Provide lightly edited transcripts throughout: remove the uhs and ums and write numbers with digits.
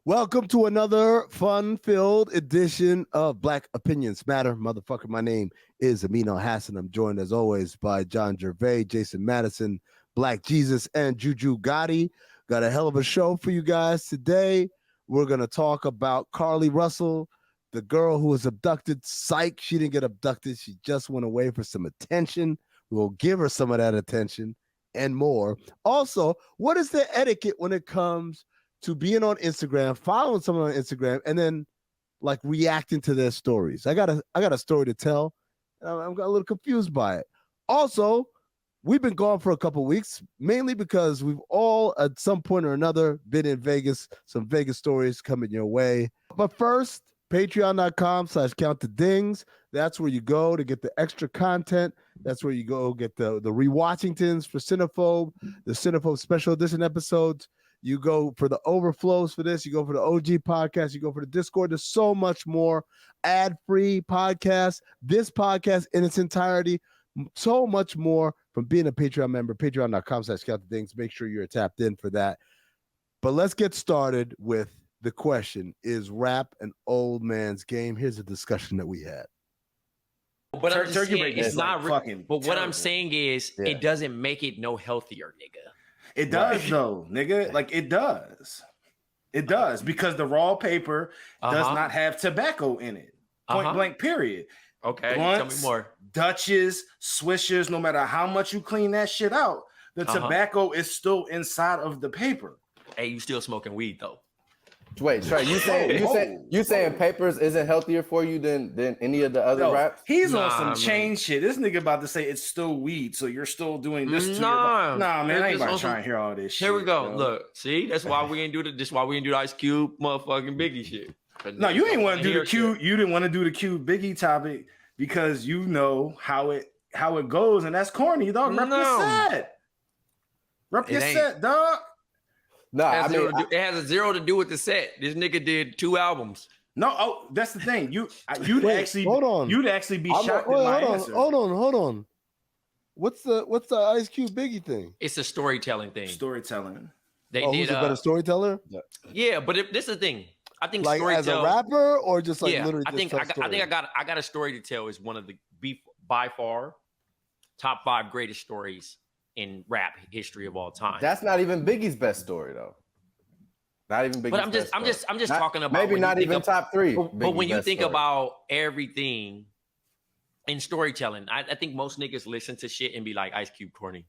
Welcome to another fun-filled edition of Black Opinions Matter. Motherfucker, my name is Amin Hassan. I'm joined as always by John Jerv, Jason Madison, Black Jesus, and JuJu Gotti. Got a hell of a show for you guys today. We're going to talk about Carly Russell, the girl who was abducted. Psych, she didn't get abducted. She just went away for some attention. We'll give her some of that attention and more. Also, what is the etiquette when it comes to being on Instagram, following someone on Instagram, and then like reacting to their stories? I got a story to tell. I'm got a little confused by it. Also, we've been gone for a couple of weeks, mainly because we've all at some point or another been in Vegas. Some Vegas stories coming your way. But first, patreon.com/countthedings. That's where you go to get the extra content. That's where you go get the rewatchingtons for Cinephobe, the Cinephobe special edition episodes. You go for the overflows for this. You go for the OG podcast. You go for the Discord. There's so much more ad-free podcasts. This podcast in its entirety. So much more from being a Patreon member. Patreon.com/countthedings. Make sure you're tapped in for that. But let's get started with the question: is rap an old man's game? Here's a discussion that we had. But I'm just saying, it's not fucking. But what I'm saying is, it doesn't make it no healthier, nigga. It does though, nigga. Like it does. It does because the raw paper does not have tobacco in it. Point blank. Period. Okay. Blunts, tell me more. Dutches, swishers. No matter how much you clean that shit out, the tobacco is still inside of the paper. Hey, you still smoking weed though? Wait, Trey, you saying papers isn't healthier for you than any of the other raps? He's on some chain shit. This nigga about to say it's still weed, so you're still doing this to your man, I ain't about to try and hear all this shit. Here we go. Bro. Look, see, that's why we ain't do this. Why we ain't do the Ice Cube motherfucking Biggie shit. No, you ain't want to do the Cube. You didn't want to do the Cube Biggie topic because you know how it goes, and that's corny, dog. Rep your set. Rep your set, dog. No, it has a zero to do with the set. This nigga did 2 albums. No, that's the thing. You'd actually be shocked at my answer. Hold on. What's the Ice Cube Biggie thing? It's a storytelling thing. Storytelling. Who's a better storyteller? Yeah, but this is the thing. I think like as a rapper or just like literally. I think I got a story to tell. Is one of the by far top 5 greatest stories in rap history of all time. That's not even Biggie's best story though. Not even Biggie's. But I'm just talking about maybe not even top 3. But when you think about everything in storytelling, I think most niggas listen to shit and be like Ice Cube corny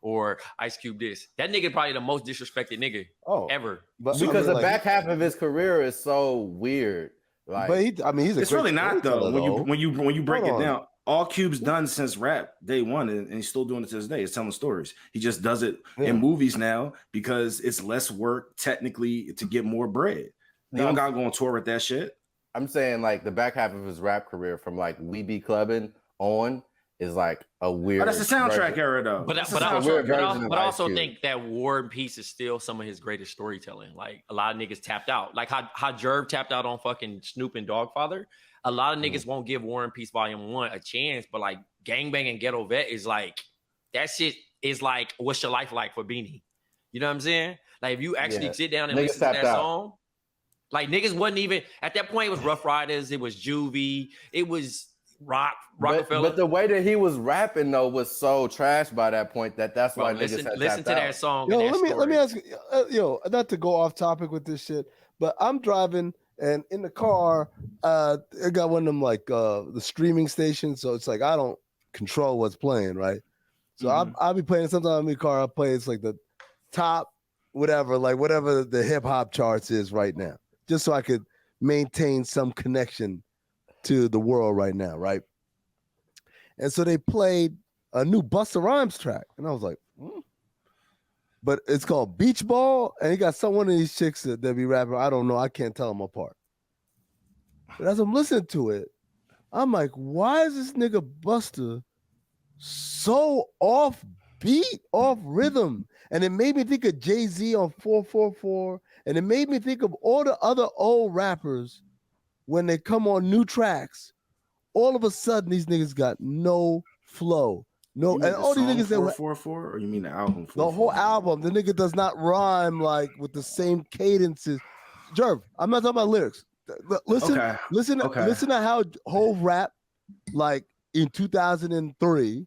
or Ice Cube this. That nigga probably the most disrespected nigga ever. But because the back half of his career is so weird. Like, but he's it's really not though. When you break it down. All Cube's done since rap day one, and he's still doing it to this day. He's telling stories. He just does it in movies now because it's less work technically to get more bread. He don't gotta go on tour with that shit. I'm saying like the back half of his rap career from like We Be Clubbing on is like a weird. That's the soundtrack era though. But I also think that War and Peace is still some of his greatest storytelling. Like a lot of niggas tapped out. Like how Jerv tapped out on fucking Snoop and Dogfather. A lot of niggas won't give War and Peace Volume 1 a chance, but like Gangbang and Ghetto Vet is like, that shit is like, what's your life like for Beanie? You know what I'm saying? Like if you actually sit down and listen to that song, like niggas wasn't even, at that point it was Rough Riders, it was Juvie, it was Rockefeller. But the way that he was rapping though was so trash by that point that's why niggas had listen to that song. Yo, let me ask you, not to go off topic with this shit, but I'm driving and in the car, I got one of them like the streaming stations, so it's like I don't control what's playing, right? So I'll be playing. Sometimes in the car, I'll play it's like the top whatever the hip hop charts is right now, just so I could maintain some connection to the world right now, right? And so they played a new Busta Rhymes track, and I was like, But it's called Beach Ball, and he got one of these chicks that be rapping. I don't know. I can't tell them apart. But as I'm listening to it, I'm like, why is this nigga Busta so off beat, off rhythm? And it made me think of Jay-Z on 444, and it made me think of all the other old rappers when they come on new tracks. All of a sudden, these niggas got no flow. No, and all these niggas that 444, or you mean the album? The whole album. The nigga does not rhyme like with the same cadences. Jerv, I'm not talking about lyrics. Listen to how whole rap like in 2003,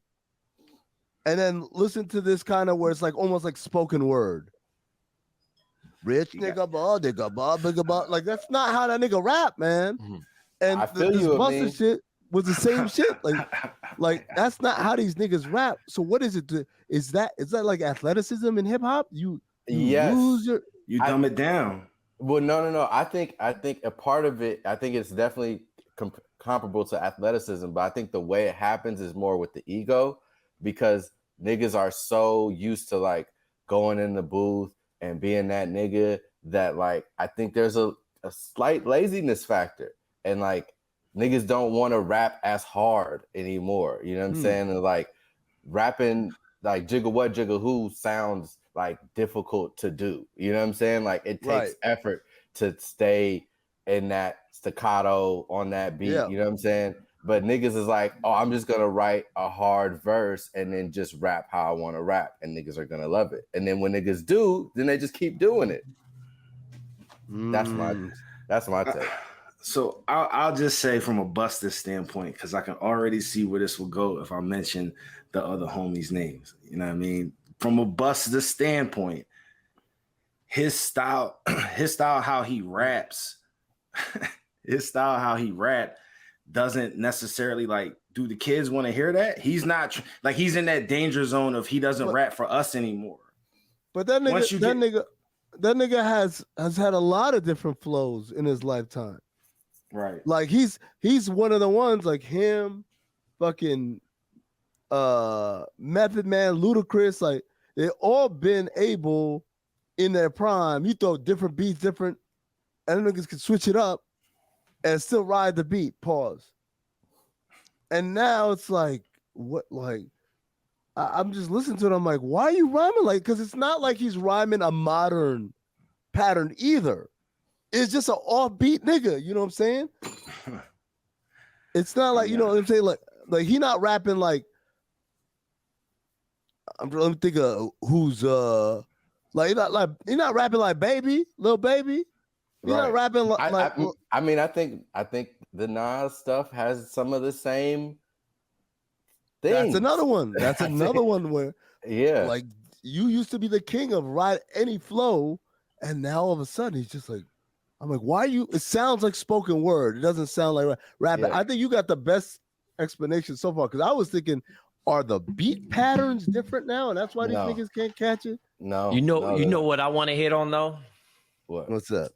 and then listen to this kind of where it's like almost like spoken word. Rich nigga, bigga ball. Like that's not how that nigga rap, man. Mhm. And I feel this you, Buster Amin. shit was the same shit. Like that's not how these niggas rap. So what is it? Is that like athleticism in hip hop? You lose your. You dumb it down. Well, no. I think a part of it. I think it's definitely comparable to athleticism, but I think the way it happens is more with the ego, because niggas are so used to like going in the booth and being that nigga that like I think there's a slight laziness factor, and like niggas don't want to rap as hard anymore. You know what I'm saying? And like rapping like jiggle what jiggle who sounds like difficult to do. You know what I'm saying? Like it takes effort to stay in that staccato on that beat. You know what I'm saying? But niggas is like, oh, I'm just gonna write a hard verse and then just rap how I want to rap, and niggas are gonna love it. And then when niggas do, then they just keep doing it. That's my take. So I'll just say from a Buster standpoint, because I can already see where this will go if I mention the other homies' names. You know what I mean? From a Buster standpoint, his style, how he raps, doesn't necessarily like, do the kids want to hear that? He's not like he's in that danger zone of he doesn't rap for us anymore. But that nigga has had a lot of different flows in his lifetime. Right. Like he's one of the ones like him, fucking Method Man, Ludacris, like they've all been able in their prime. You throw different beats, and niggas can switch it up and still ride the beat. Pause. And now it's like, what? Like, I'm just listening to it. I'm like, why are you rhyming? Like, because it's not like he's rhyming a modern pattern either. It's just an offbeat nigga. You know what I'm saying? It's not like, you know what I'm saying? Like he not rapping like, let me think of who's like he not rapping like Baby, Lil Baby. He's not rapping like. I think the Nas stuff has some of the same things. That's another one. That's another one where like you used to be the king of ride any flow, and now all of a sudden he's just like, I'm like, why you? It sounds like spoken word. It doesn't sound like rapping. I think you got the best explanation so far, because I was thinking, are the beat patterns different now, and that's why these niggas can't catch it? No. You know what I want to hit on though? What's that?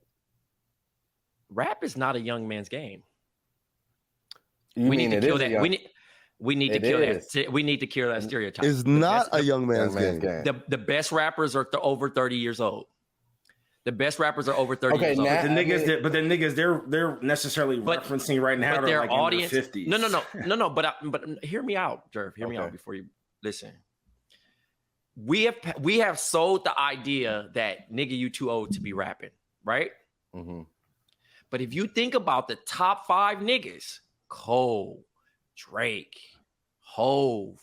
Rap is not a young man's game. We need to kill that. We need to kill that. We need to kill that stereotype. It's not a young man's game. The best rappers are over 30 years old. The best rappers are over 30 years old. But the niggas, they're necessarily referencing right now. But their like audience, in their 50s. No. But hear me out, Jerv. Hear me out before you listen. We have sold the idea that nigga, you too old to be rapping, right? Mm-hmm. But if you think about the top 5 niggas, Cole, Drake, Hove,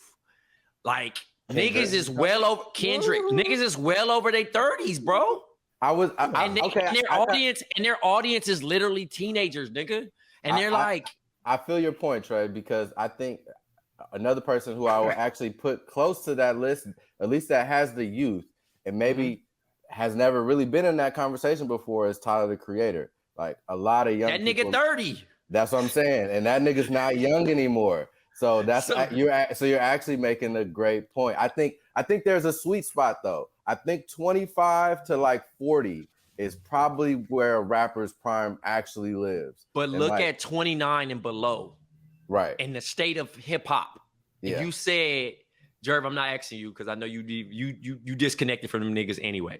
like niggas is well over Kendrick. Niggas is well over their 30s, bro. Their audience is literally teenagers, nigga. And they're I feel your point, Trey, because I think another person who I will actually put close to that list, at least that has the youth and maybe has never really been in that conversation before, is Tyler, the Creator. Like a lot of young people, nigga 30. That's what I'm saying, and that nigga's not young anymore. So you're actually making a great point. I think there's a sweet spot though. I think 25 to like 40 is probably where a rapper's prime actually lives. But look at 29 and below, right? In the state of hip hop. Yeah. You said, Jerv, I'm not asking you because I know you disconnected from them niggas anyway.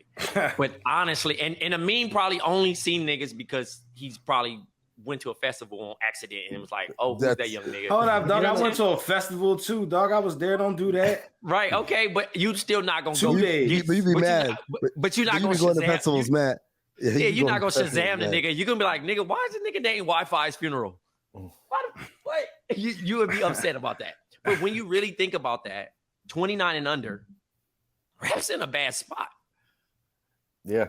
But honestly, and Amin probably only seen niggas because he's probably went to a festival on accident and was like, oh, who's that young nigga? Hold up, dog. I went to a festival too, dog. I was there. Don't do that. Right. Okay. But you still not going to go. 2 days. You be mad. But you're not going to go to festivals mad. Yeah, you're not going to Shazam the nigga. You're going to be like, nigga, why is the nigga dating Wi-Fi's funeral? What? You would be upset about that. But when you really think about that, 29 and under, rap's in a bad spot. Yeah.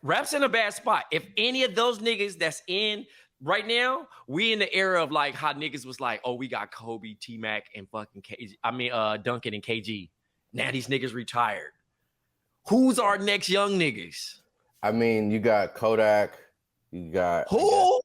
Rap's in a bad spot. If any of those niggas that's in right now, we in the era of like how niggas was like, oh, we got Kobe, T-Mac, and fucking Duncan and KG. Now these niggas retired. Who's our next young niggas? I mean, you got Kodak. You got who?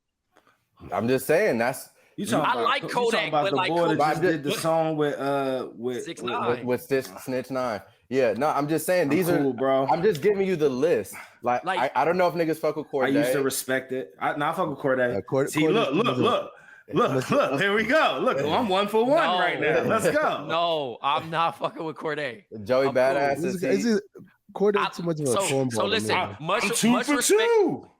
I'm just saying that's. I like Kodak, but the like boy that just did the song with 6ix9ine. With Snitch 9. Yeah, no, I'm just saying these cool, are bro. I'm just giving you the list. Like I don't know if niggas fuck with Corday. I used to respect it. I fuck with Corday. See, Corday's look. Here we go. Look, I'm 1 for 1 right now. Let's go. No, I'm not fucking with Corday. Joey Badass is Corday's too much of a cornball. So listen, much respect.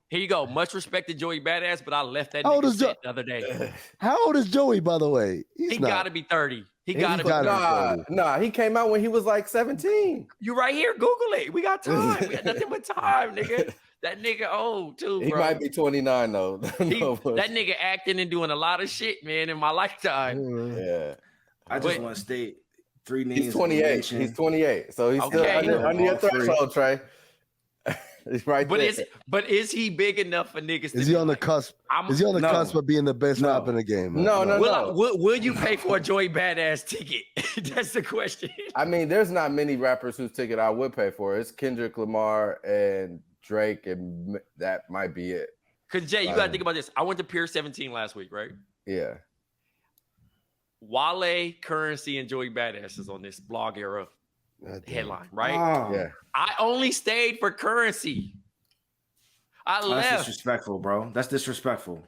Here you go. Much respect to Joey Badass, but I left that nigga the other day. How old is Joey, by the way? He got to be 30. He got to be 30. Nah, he came out when he was like 17. You right here. Google it. We got time. We got nothing but time, nigga. That nigga old, too, bro. He might be 29, though. That nigga acting and doing a lot of shit, man, in my lifetime. Yeah. I just want to state 3 names. He's 28. He's 28. So he's still under your threshold, Trey. He's right there. But is he big enough for niggas? Is he on the cusp? Is he on the cusp of being the best rapper in the game? No. Will you pay for a Joey Badass ticket? That's the question. I mean, there's not many rappers whose ticket I would pay for. It's Kendrick Lamar and Drake, and that might be it. Because Jay, you gotta think about this. I went to Pier 17 last week, right? Yeah. Wale, Currency, and Joey Badass is on this blog era headline, right? Oh. Yeah. I only stayed for Currency. I left. That's disrespectful, bro. That's disrespectful.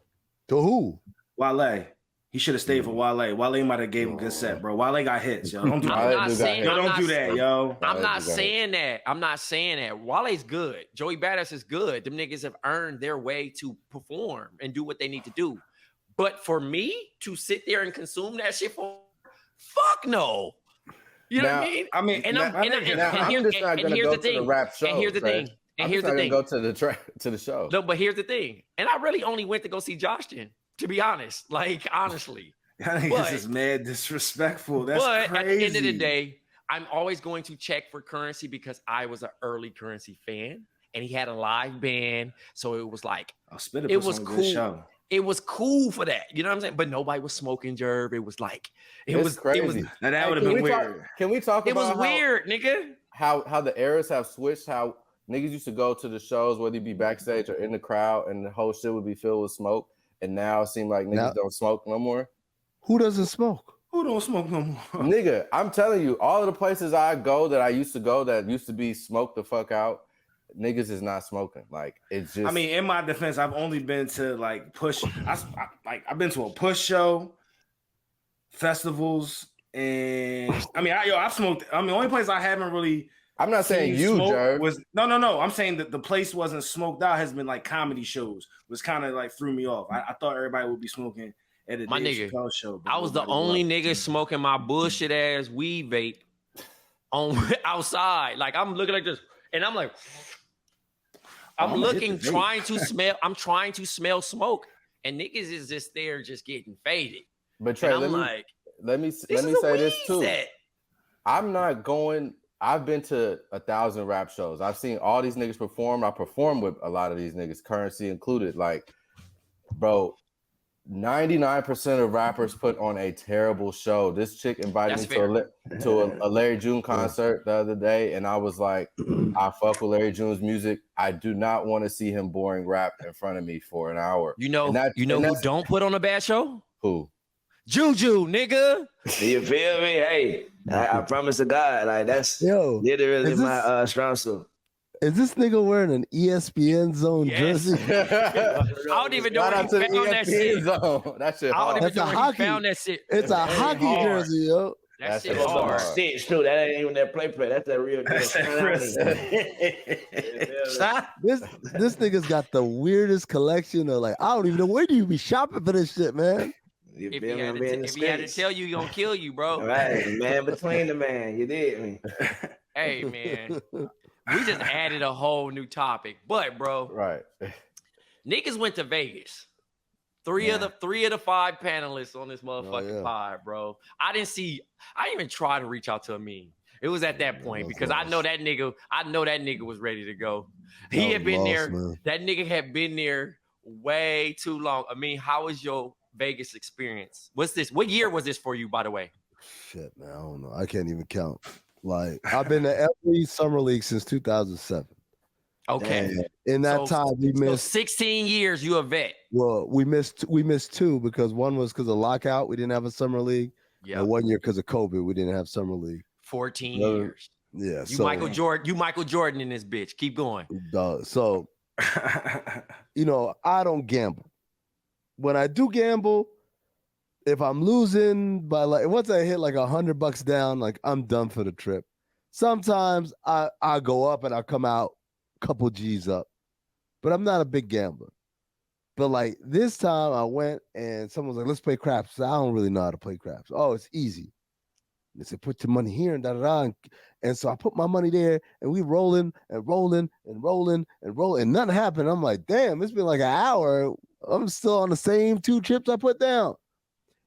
To who? Wale. He should have stayed for Wale. Wale might have gave him a good set, bro. Wale got hits, yo. Don't do that. Don't do that, yo. I'm not saying that. I'm not saying that. Wale's good. Joey Badass is good. Them niggas have earned their way to perform and do what they need to do. But for me to sit there and consume that shit for, fuck no. You know what I mean? I'm just not gonna go to the rap show. And here's the thing. And here's the thing. Go to the show. No, but here's the thing. And I really only went to go see Joshin, to be honest. Like, honestly. I think this is mad disrespectful. That's crazy. At the end of the day, I'm always going to check for Currency because I was an early Currency fan, and he had a live band, so it was like it was cool. It was cool for that, you know what I'm saying? But nobody was smoking Jerv. It was like it was crazy. Now that would have been weird. Can we talk about it? Was weird, nigga. How the eras have switched. How niggas used to go to the shows, whether you be backstage or in the crowd, and the whole shit would be filled with smoke. And now it seems like niggas don't smoke no more. Who doesn't smoke? Who don't smoke no more? Nigga, I'm telling you, all of the places I go that I used to go that used to be smoked the fuck out, niggas is not smoking. Like, it's just. I mean, in my defense, I've only been to like Push. I've been to a Push show, festivals, and I mean, I've smoked. I mean, the only place I haven't really. I'm not saying you, Jerv. No. I'm saying that the place wasn't smoked out. Has been like comedy shows, was kind of like threw me off. I thought everybody would be smoking at a Dave Chappelle show. I was the only nigga smoking my bullshit ass weed vape on outside. Like, I'm looking like this, and I'm like, I'm trying to smell smoke, and niggas is just there, just getting faded. But Trey, let me say this too. I'm not going. I've been to 1,000 rap shows. I've seen all these niggas perform. I perform with a lot of these niggas, Currency included. Like, bro, 99% of rappers put on a terrible show. This chick invited me to a Larry June concert the other day, and I was like, I fuck with Larry June's music. I do not want to see him boring rap in front of me for an hour. You know who don't put on a bad show? Who? JuJu, nigga. You feel me? Hey, I promise to God, like that's literally my strong suit. Is this nigga wearing an ESPN Zone jersey? I don't even know where he found that shit. That shit I don't hard. even know where he found that shit. It's a hockey jersey, yo. That shit hard. Stitch too. That ain't even that play. That's that real deal. This nigga's got the weirdest collection of, like, I don't even know, where do you be shopping for this shit, man? If he had to tell you, he gonna kill you, bro. Right, man. Between the man, you did me. Hey, man. We just added a whole new topic, but bro, right? Niggas went to Vegas. Three of the 5 panelists on this motherfucking pod, bro. I didn't even try to reach out to Amin. It was at that point because I know that nigga was ready to go. He had been there. Man. That nigga had been there way too long. I mean, how was your Vegas experience? What's this? What year was this for you, by the way? Shit, man, I don't know. I can't even count. Like, I've been to every summer league since 2007. Okay. And in that time, we missed 16 years. You a vet. Well, we missed 2 because one was because of lockout. We didn't have a summer league. Yeah. And 1 year because of COVID, we didn't have summer league. 14 years. Yeah. You Michael Jordan in this bitch. Keep going. So, I don't gamble. When I do gamble, if I'm losing by once I hit like $100 down, like I'm done for the trip. Sometimes I go up and I'll come out a couple G's up, but I'm not a big gambler. But like this time I went and someone was like, let's play craps. I don't really know how to play craps. Oh, it's easy. They said, put your money here and da-da-da. And so I put my money there and we rolling and rolling and rolling and rolling and nothing happened. I'm like, damn, it's been like an hour. I'm still on the same 2 chips I put down.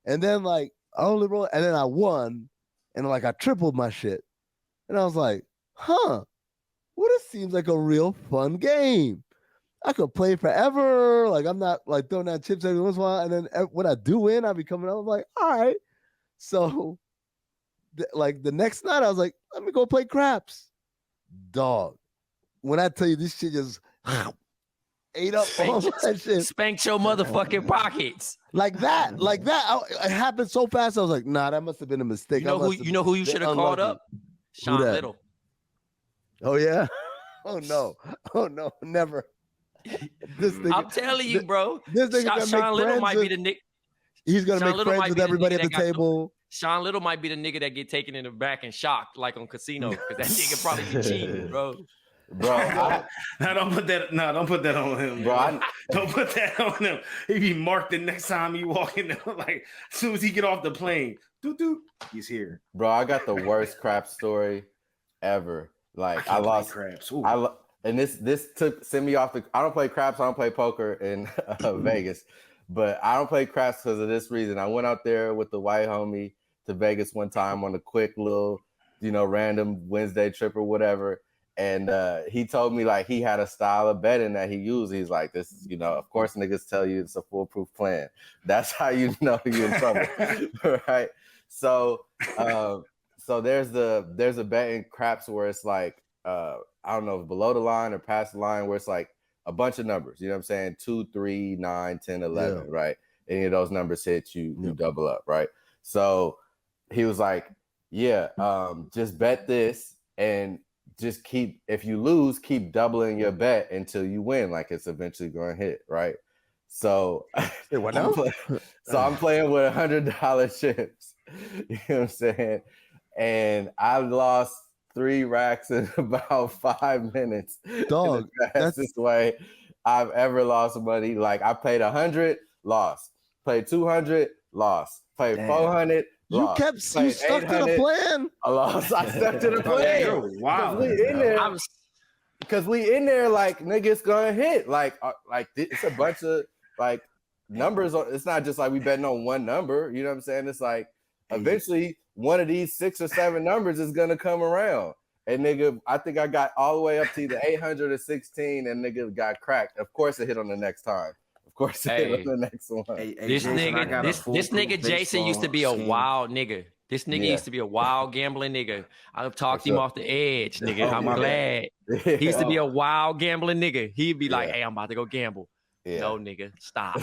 And then like I only rolled and then I won and like I tripled my shit. And I was like, well, this seems like a real fun game. I could play forever. Like I'm not like throwing out chips every once in a while. And then when I do win, I'll be coming up. I'm like, all right. So like the next night, I was like, let me go play craps. Dog. When I tell you this shit just ate up all that shit. Spanked your motherfucking pockets. Like that. It happened so fast. I was like, nah, that must have been a mistake. You know who you should have called up? Sean Little. Oh, yeah? Oh, no. Never. This nigga, I'm telling you, bro. This nigga Sean Little might be the nigga. He's going to make friends with everybody at the table. Sean Little might be the nigga that get taken in the back and shocked like on Casino because that nigga probably be cheating, bro. Don't put that on him, bro. Don't put that on him. He be marked the next time he walk in there. Like as soon as he get off the plane, he's here, bro. I got the worst crap story ever. Like I lost craps. And this sent me off the. I don't play craps. I don't play poker in Vegas, but I don't play craps because of this reason. I went out there with the white homie to Vegas one time on a quick little, random Wednesday trip or whatever. And he told me like he had a style of betting that he used. He's like, this, of course niggas tell you it's a foolproof plan. That's how you know you're in trouble, right? So there's a bet in craps where it's like I don't know if below the line or past the line where it's like a bunch of numbers. You know what I'm saying? 2, 3, 9, 10, 11, right? Any of those numbers hit you double up, right? So he was like, just bet this and just if you lose, keep doubling your bet until you win. Like it's eventually going to hit, right? So, I'm playing with $100 chips. You know what I'm saying? And I lost 3 racks in about 5 minutes. Dog, the fastest way I've ever lost money. Like I played 100, lost. Played 200, lost. Played 400. You stuck to the plan. I lost. I stuck to the plan. Wow. Because we in there like niggas gonna hit. Like it's a bunch of like numbers. It's not just like we betting on one number. You know what I'm saying? It's like eventually one of these 6 or 7 numbers is gonna come around. And nigga, I think I got all the way up to either 800 or 16, and nigga got cracked. Of course, it hit on the next time. Of course, it hit on the next one. This nigga Jason used to be a wild nigga. This nigga used to be a wild gambling nigga. I've talked him off the edge, nigga. I'm glad. He used to be a wild gambling nigga. He'd be like, hey, I'm about to go gamble. No, nigga, stop.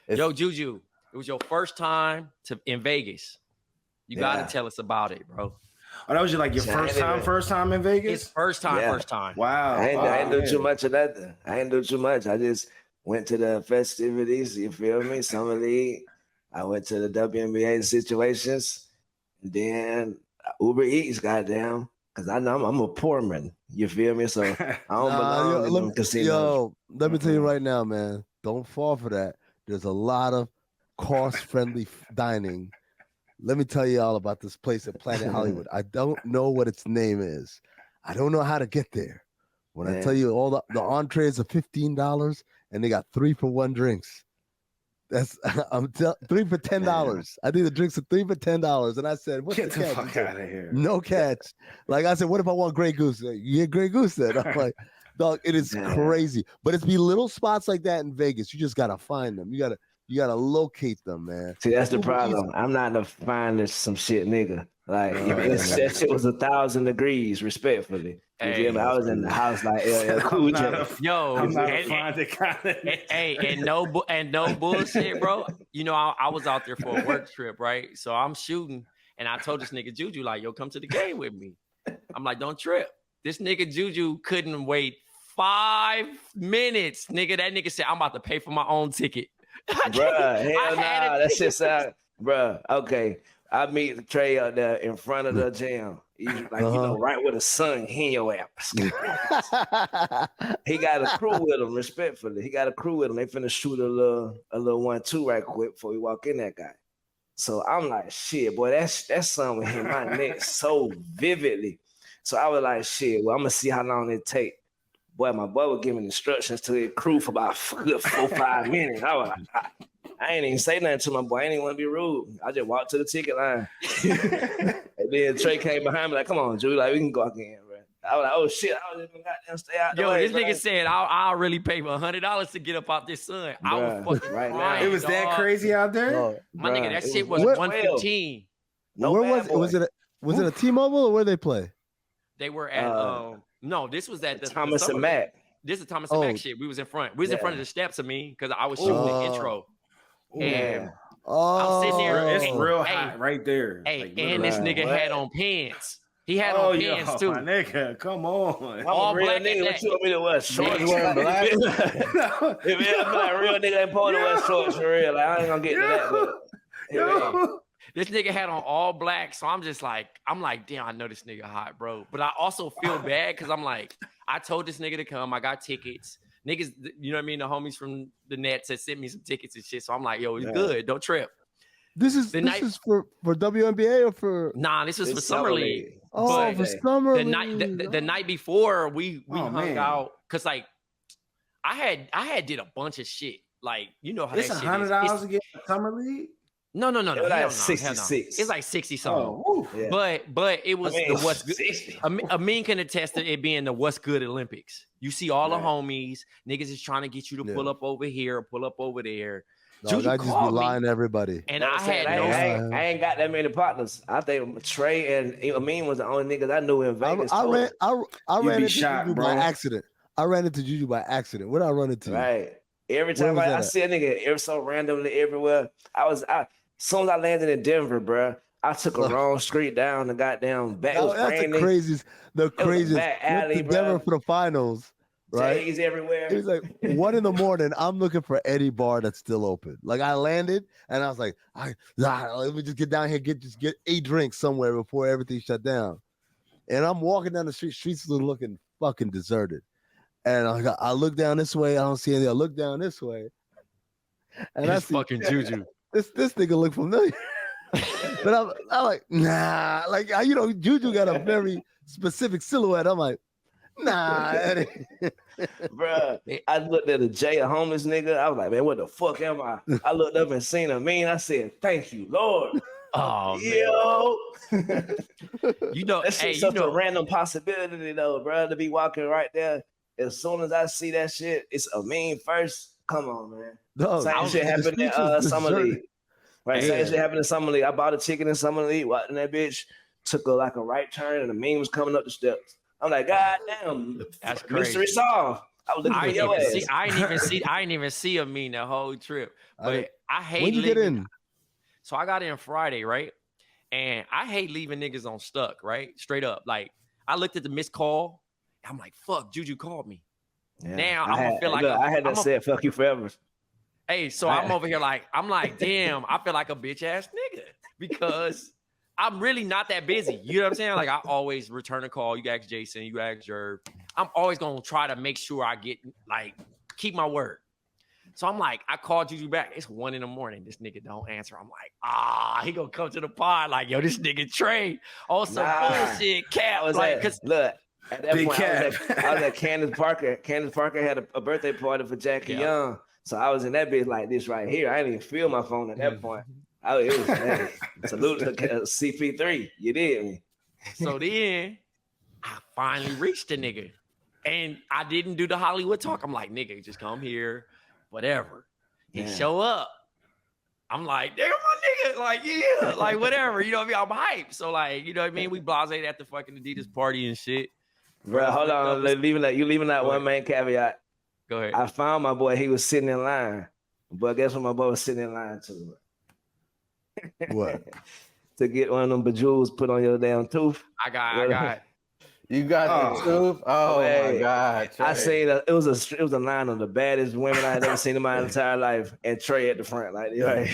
Yo, JuJu, it was your first time in Vegas. You got to tell us about it, bro. Oh, that was your first time in Vegas? His first time. Wow. I ain't do too much of that. I ain't do too much. I just went to the festivities, you feel me? Summer League. I went to the WNBA situations. And then Uber Eats, goddamn. Because I know I'm a poor man. You feel me? So I don't belong in the casino. Yo, let me tell you right now, man. Don't fall for that. There's a lot of cost-friendly dining. Let me tell you all about this place at Planet Hollywood. I don't know what its name is. I don't know how to get there. I tell you all the entrees are $15 and they got 3-for-1 drinks. That's I'm 3 for $10. I think the drinks are 3 for $10. And I said, what's Get the catch? fuck out of here. No catch. Like I said, what if I want Grey Goose? Like, you get Grey Goose then. I'm like, dog, it is crazy. But it's be little spots like that in Vegas. You just gotta find them. You gotta locate them, man. See, that's the problem. I'm not gonna find some shit nigga. Like that shit was 1,000 degrees, respectfully. Hey, I was in the house like cool. Yo, I'm not find the kind of and no bullshit, bro. You know, I was out there for a work trip, right? So I'm shooting, and I told this nigga JuJu, like, yo, come to the game with me. I'm like, don't trip. This nigga JuJu couldn't wait 5 minutes, nigga. That nigga said, I'm about to pay for my own ticket. Bruh, hell nah, that shit sound, bruh. Okay, I meet Trey out there in front of the gym. He's like, you know, right where the sun hitting your ass. He got a crew with him, respectfully. He got a crew with him. They finna shoot a little 1-2 right quick before we walk in that guy. So I'm like, shit, boy, that sun was hitting my neck so vividly. So I was like, shit, well, I'm gonna see how long it take. Boy, my boy was giving instructions to his crew for about 4-5 minutes. I was like, I ain't even say nothing to my boy. I ain't even want to be rude. I just walked to the ticket line. And then Trey came behind me like, come on, Drew, like, we can go again, bro. I was like, oh, shit, I was just goddamn stay out the way, this nigga said, I'll really pay for $100 to get up out this sun. I was fucking right crying, now. It was that crazy out there? My nigga, that shit was What? 115. Where was it? Was it a T-Mobile or where they play? They were at, no, this was at the Thomas and Mack. This is Thomas and Mack shit. We was in front. We was in front of the steps of me because I was shooting the intro. And I'm sitting there. It's real hot right there. Hey, like, and this nigga had on pants. He had on pants too. My nigga, come on. I'm a real nigga. What you want me to wear? Shorts? You wearing black? If I'm like real nigga ain't supposed to wear shorts for real. Like, I ain't gonna get to that. But, this nigga had on all black, so I'm like, damn, I know this nigga hot, bro. But I also feel bad because I'm like, I told this nigga to come. I got tickets. Niggas, you know what I mean? The homies from the Nets had sent me some tickets and shit. So I'm like, yo, it's good. Don't trip. This is for WNBA or for? Nah, this is for Summer League. Oh, for Summer League. The night before we hung out because like I had did a bunch of shit. Like, you know how it's that shit $100 to get a Summer League? No. It like 66. It's like 60 something. Oh, yeah. But it was the what's good. 60. Amin can attest to it being the what's good Olympics. You see all the homies, niggas is trying to get you to pull up over here, pull up over there. Dog, I just be lying to everybody. And I ain't got that many partners. I think Trey and Amin was the only niggas I knew in Vegas. I ran into shot, JuJu bro. by accident. I ran into JuJu by accident. What did I run into? Right. Every time I see a nigga every so randomly everywhere. As soon as I landed in Denver, bro, I took a wrong street down the goddamn back. No, that's raining. the craziest. Back alley, went to Denver bro. for the finals, right? J's everywhere. It was like 1 a.m. I'm looking for any bar that's still open. Like I landed and I was like, let me just get down here, get 8 drinks somewhere before everything shut down. And I'm walking down the street. Streets are looking fucking deserted. And I look down this way. I don't see anything. I look down this way. And that's fucking JuJu. This nigga look familiar. But I'm like, nah. Like, you know, JuJu got a very specific silhouette. I'm like, nah. Bruh, I looked at a homeless nigga. I was like, man, what the fuck am I? I looked up and seen Amin. I said, thank you, Lord. Oh, man. You know, that's such a random possibility, though, bro, to be walking right there. As soon as I see that shit, it's Amin first. Come on, man. No, same shit happened in Summer League. Right, same shit happened in Summer League. I bought a ticket in Summer League, watching that bitch, took a right turn, and Amin was coming up the steps. I'm like, God damn, that's crazy. Mystery solved. I was looking for your ass. I didn't even see Amin the whole trip. But I hate when you get in. So I got in Friday, right? And I hate leaving niggas on stuck, right? Straight up. Like, I looked at the missed call. I'm like, fuck, JuJu called me. Yeah, now I'm gonna feel like I had that said fuck you forever. Hey, so I'm over here I'm like, damn, I feel like a bitch ass nigga because I'm really not that busy. You know what I'm saying? Like, I always return a call. You ask Jason, you ask Jerv. I'm always gonna try to make sure I get keep my word. So I'm like, I called JuJu back. It's 1 a.m. This nigga don't answer. I'm like, he gonna come to the pod like, yo, this nigga Trey on some bullshit cap. I was like, look. At that point, I was at Candace Parker. Candace Parker had a birthday party for Jackie Young. So I was in that bitch like this right here. I didn't even feel my phone at that point. It was man, salute to CP3. You did me. So then I finally reached the nigga. And I didn't do the Hollywood talk. I'm like, nigga, just come here, whatever. He show up. I'm like, nigga, my nigga, like, yeah, like, whatever. You know what I mean? I'm hyped. So, like, you know what I mean? We blasé at the fucking Adidas party and shit. Bro, hold on. You leaving that one main caveat. Go ahead. I found my boy. He was sitting in line. But guess what my boy was sitting in line to? What? To get one of them bejewels put on your damn tooth. I got. You got the tooth? Oh my God. Trey. I seen it was a line of the baddest women I had ever seen in my entire life, and Trey at the front, like right.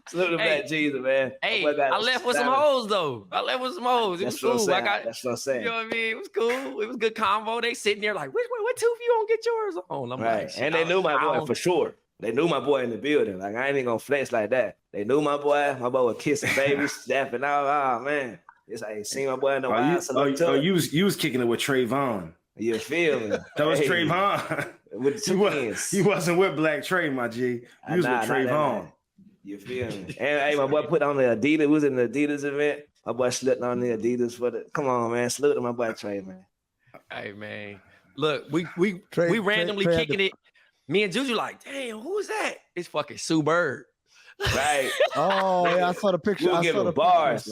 Salute to Black Jesus, man. Hey, I left with some hoes though. It was cool. That's what I'm saying. You know what I mean? It was cool. It was good convo. They sitting there like, what tooth you gonna get yours on? I'm right. Like, and they knew my boy for sure. They knew my boy in the building. Like I ain't even gonna flex like that. They knew my boy. My boy was kissing babies, snapping out. Oh man. It's like, I ain't seen my boy in the while. You was kicking it with Trayvon. You feel me? That was Trayvon. With the two ends. He wasn't with Black Trey, my G. He was with Trayvon. You feel me? And hey, my boy put on the Adidas. We was in the Adidas event. My boy slipped on the Adidas for the. Come on, man. Salute to my boy Trey, man. Hey, man. Look, we randomly kicking it. Me and JuJu like, damn, who is that? It's fucking Sue Bird. Right. Oh, yeah, I saw the picture. We'll give him bars.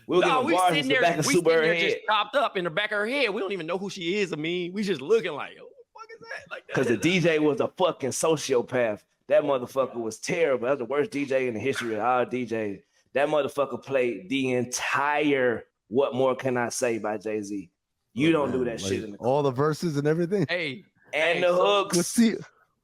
We sitting there just chopped up in the back of her head. We don't even know who she is. I mean, we just looking like, who the fuck is that? Like, because the DJ was a fucking sociopath. That motherfucker was terrible. That was the worst DJ in the history of all DJs. That motherfucker played the entire "What More Can I Say" by Jay-Z. You don't do that shit in the all the verses and everything. Hey, and the hooks.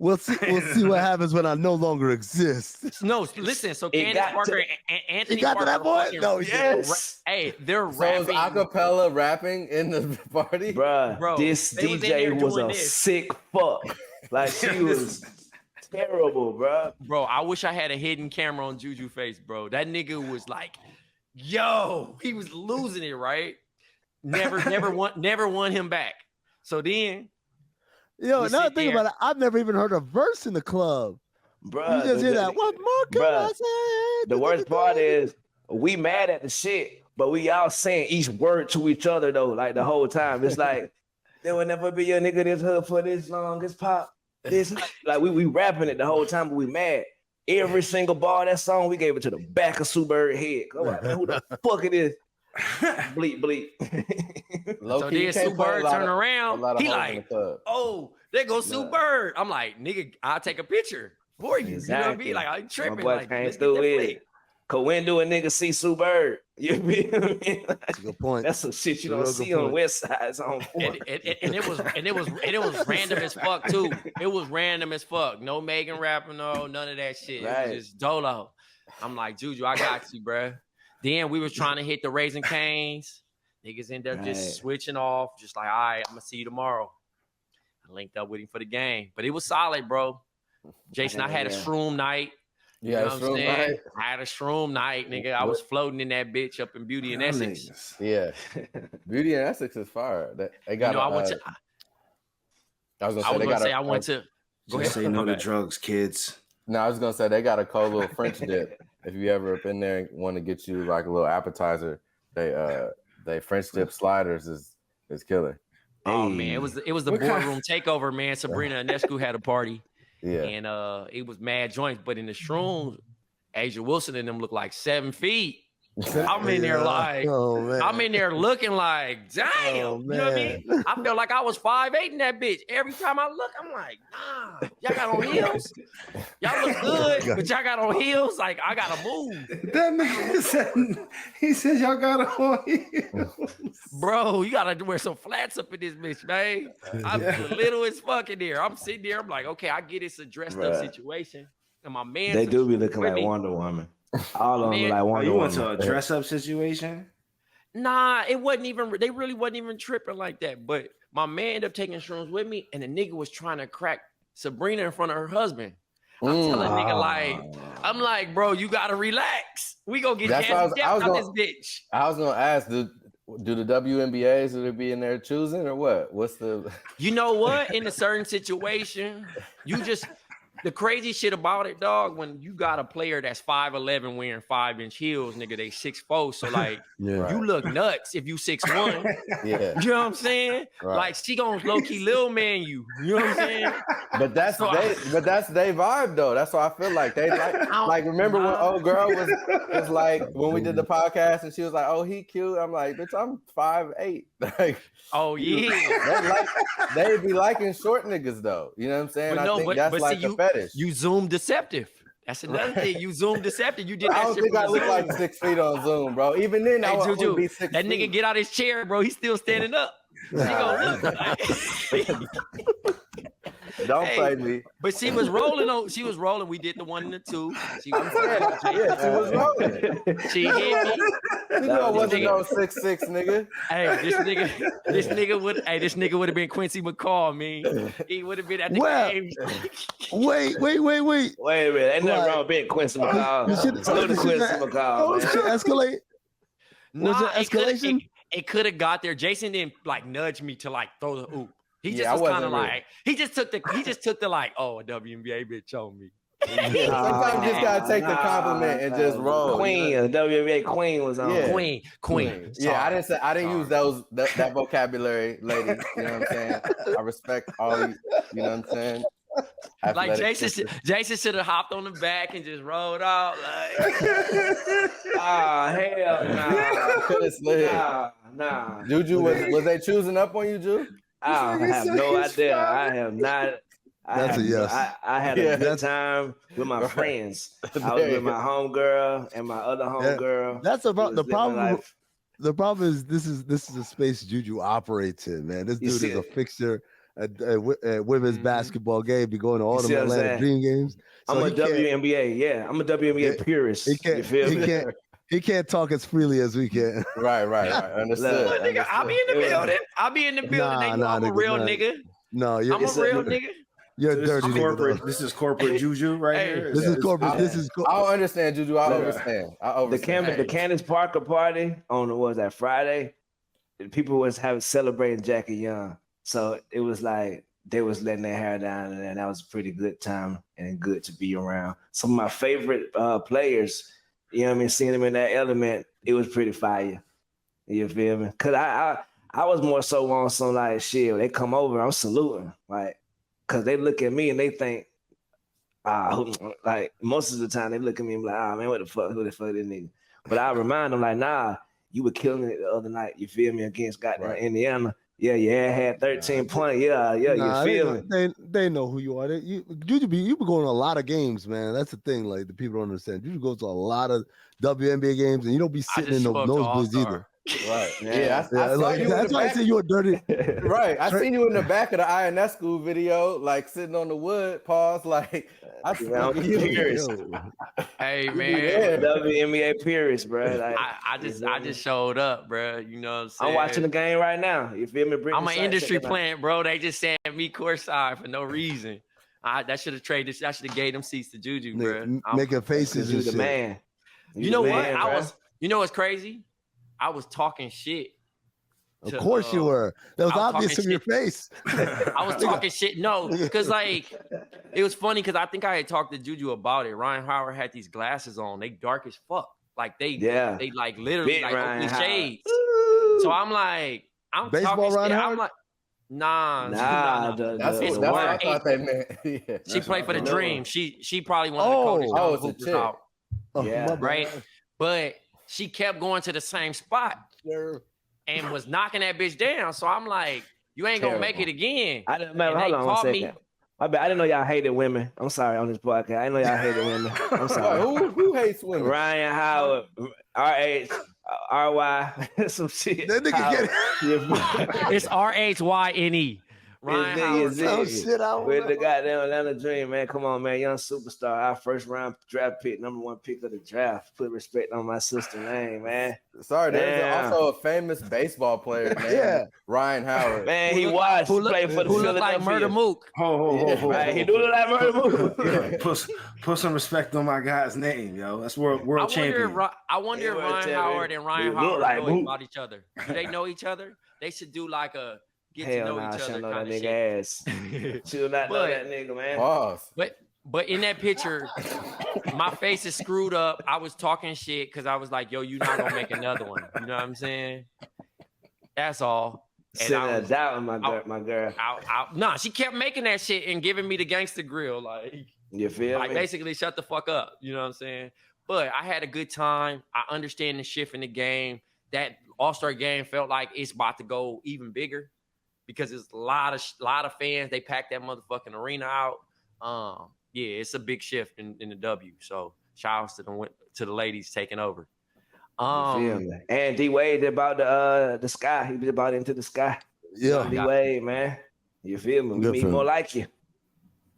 We'll see what happens when I no longer exist. No, listen. So Candace Parker and Anthony you got Parker. To that boy? No, yes. Hey, they're rapping. So acapella rapping in the party, bro. This DJ was a sick fuck. Like she was terrible, bro. Bro, I wish I had a hidden camera on JuJu face, bro. That nigga was like, yo, he was losing it, right? Never won him back. So then. Yo, now think about it. I've never even heard a verse in the club. Bro, you just hear that. What more can I say? The worst part is we mad at the shit, but we all saying each word to each other though, like the whole time. It's like there will never be a nigga this hood for this long. This pop, this like we rapping it the whole time, but we mad. Every single bar of that song, we gave it to the back of Sue Bird head. Come on, man, who the fuck it is? Bleep. So then Sue Bird turn around. He like, oh, there goes Sue Bird. I'm like, nigga, I'll take a picture for you. Exactly. You know what I mean? Like, I'm tripping. My boy like, came through it. Cause when do a nigga see Sue Bird? You feel me? That's a good point. That's some shit you don't see on the West Side. It's on and it was random as fuck too. It was random as fuck. No Megan rapping, no none of that shit. Right. It was just Dolo. I'm like, JuJu, I got you, bruh. Then we was trying to hit the Raising Cane's. Niggas end up just switching off. Just like, all right, I'm going to see you tomorrow. I linked up with him for the game. But it was solid, bro. Jason, I had a shroom night. You know what I'm saying? I had a shroom night, nigga. I was floating in that bitch up in Beauty and Essex. Yeah. Beauty and Essex is fire. They got I went to... I went to... Go ahead. Say no to drugs, kids. No, I was going to say they got a cold little French dip. If you ever up in there and want to get you like a little appetizer, they French dip sliders is killer. Oh man, it was the boardroom takeover, man. Sabrina Ionescu had a party. Yeah. And it was mad joints, but in the shrooms, Asia Wilson and them look like 7 feet. I'm in there like, I'm in there looking like, damn. You know what I mean? I felt like I was 5'8" in that bitch. Every time I look, I'm like, nah, y'all got on heels. Y'all look good, but y'all got on heels. Like, I gotta move. That man said y'all got on heels. Bro, you gotta wear some flats up in this bitch, man. I'm little as fuck in there. I'm sitting there, I'm like, okay, I get it's a dressed up situation. And my man, they do be looking like Wonder Woman. All of them like Wonder Woman. You went to a dress up situation? Nah, it wasn't even. They really wasn't even tripping like that. But my man ended up taking shrooms with me, and the nigga was trying to crack Sabrina in front of her husband. I'm telling nigga like, I'm like, bro, you gotta relax. We gonna get out this bitch. I was gonna ask, Do the WNBAs will they be in there choosing or what? What's the? You know what? In a certain situation, the crazy shit about it, dog. When you got a player that's 5'11" wearing 5-inch heels, nigga, they 6'4". So like, you look nuts if you 6'1". Yeah, you know what I'm saying? Right. Like she gonna low key little man you. You know what I'm saying? But that's they vibe though. That's why I feel like they like remember when old girl was like when we did the podcast and she was like, oh, he cute. I'm like, bitch, I'm 5'8". Like, oh yeah, they be liking short niggas though. You know what I'm saying? I think that's like a fetish. You Zoom deceptive. That's another thing. You Zoom deceptive. You did that. I don't think I look like 6 feet on Zoom, bro. Even then, I would be 6 feet. That nigga get out his chair, bro. He's still standing up. Gonna look like. Don't play me. But she was rolling. She was rolling. We did the 1 and the 2. She was rolling. She hit me. You know I wasn't no 6'6" nigga. Hey, this nigga would have been Quincy McCall, man. He would have been at the game. Wait a minute. Ain't nothing wrong with being Quincy McCall. Salute to Quincy McCall. Escalate. Was it escalation? It could have got there. Jason didn't like nudge me to like throw the oop. He just was kind of like he just took the like, oh, a WNBA bitch on me. Sometimes you just gotta take the compliment and just roll. Queen, the WNBA queen was on. Yeah. Queen. Yeah, I didn't use that vocabulary, lady. You know what I'm saying? I respect all you know what I'm saying? Like Jason should have hopped on the back and just rolled out. Like, hell nah. Nah. JuJu, was they choosing up on you, Ju? I have no idea. I have not. That's a yes. I had a good time with my friends. I was with my homegirl and my other homegirl. That's about the problem. The problem is this is a space JuJu operates in, man. This dude is a fixture at women's basketball game. Be going to all the Atlanta Dream games. So I'm a WNBA. Yeah, I'm a WNBA purist. You feel me? He can't talk as freely as we can. Right. Understood. Nigga, I'll be in the building. They know I'm a real nigga. No, I'm a real nigga. You're dirty nigga. This is corporate JuJu right here. This is corporate. I don't understand JuJu. I understand. The Candace Parker party on Friday. People was celebrating Jackie Young, so it was like they was letting their hair down, and that was a pretty good time and good to be around. Some of my favorite players. You know what I mean? Seeing them in that element, it was pretty fire. You feel me? Cause I was more so on some like shit. They come over, I'm saluting, like, cause they look at me and they think, like most of the time they look at me and be like, man, who the fuck this nigga? But I remind them like, nah, you were killing it the other night. You feel me? Against goddamn Indiana. Yeah, had 13 points. Yeah, you feel me? They know who you are. You be going to a lot of games, man. That's the thing. Like the people don't understand. You go to a lot of WNBA games, and you don't be sitting in the nosebleeds either. Right. Yeah. That's why I say you're dirty. Right. I seen you in the back of the INS school video, like sitting on the wood. Pause. Like I see you. Hey man, WNBA purist, bro. Like, I just showed up, bro. You know what I'm saying? I'm watching the game right now. You feel me? I'm an industry plant, bro. They just sent me courtside for no reason. That should have traded. I should have gave them seats to JuJu, bro. Making faces. You the man. You know what? You know what's crazy? I was talking shit. Of course you were. That was obvious in your face. I was talking shit. No, because like it was funny because I think I had talked to JuJu about it. Ryan Howard had these glasses on. They dark as fuck. Like they like literally like open shades. So I'm like, I'm baseball talking Ryan shit. Howard? I'm like, nah. That's what I thought they meant. She played for the Dream. She probably one of the coaches. It's a chick. Yeah, right. But she kept going to the same spot and was knocking that bitch down. So I'm like, you ain't gonna make it again. I didn't remember. Hold on one second. My bad. I didn't know y'all hated women. I'm sorry on this podcast. I didn't know y'all hated women. I'm sorry. Who hates women? Ryan Howard, RH, RY, some shit. That nigga get it. It's RHYNE. Ryan It's Howard. Oh, shit, I don't with the know. goddamn Atlanta Dream, man. Come on, man. Young superstar. Our first round draft pick, number 1 pick of the draft. Put respect on my sister's name, man. Sorry, there's Damn. also a famous baseball player named Ryan Howard. Man, he watched. He played for the Who look like Philadelphia. Murder Mook? Ho. Right, he do look like Murder Mook. Put some respect on my guy's name, yo. That's world champion. I wonder if Yeah, Ryan tell me. Howard and Ryan They look Howard like know Mook. about each other. Do they know each other? They should do like a get to Hell know nah, each she other don't know kind that of nigga shit. ass. She do not know But- that nigga, man. Pause. But in that picture, my face is screwed up. I was talking shit because I was like, yo, you're not gonna make another one. You know what I'm saying? That's all. And Sitting I there was- doubting my girl. Nah, she kept making that shit and giving me the gangster grill. Like You like me? basically shut the fuck up. You know what I'm saying? But I had a good time. I understand the shift in the game. That All-Star game felt like it's about to go even bigger because it's a lot of fans. They packed that motherfucking arena out. Yeah, it's a big shift in the W. So shout outs to the ladies taking over. You feel me? And D Wade about the sky. He was about into the sky. Yeah. D Wade, man. You feel me? We Good need for him. more like you.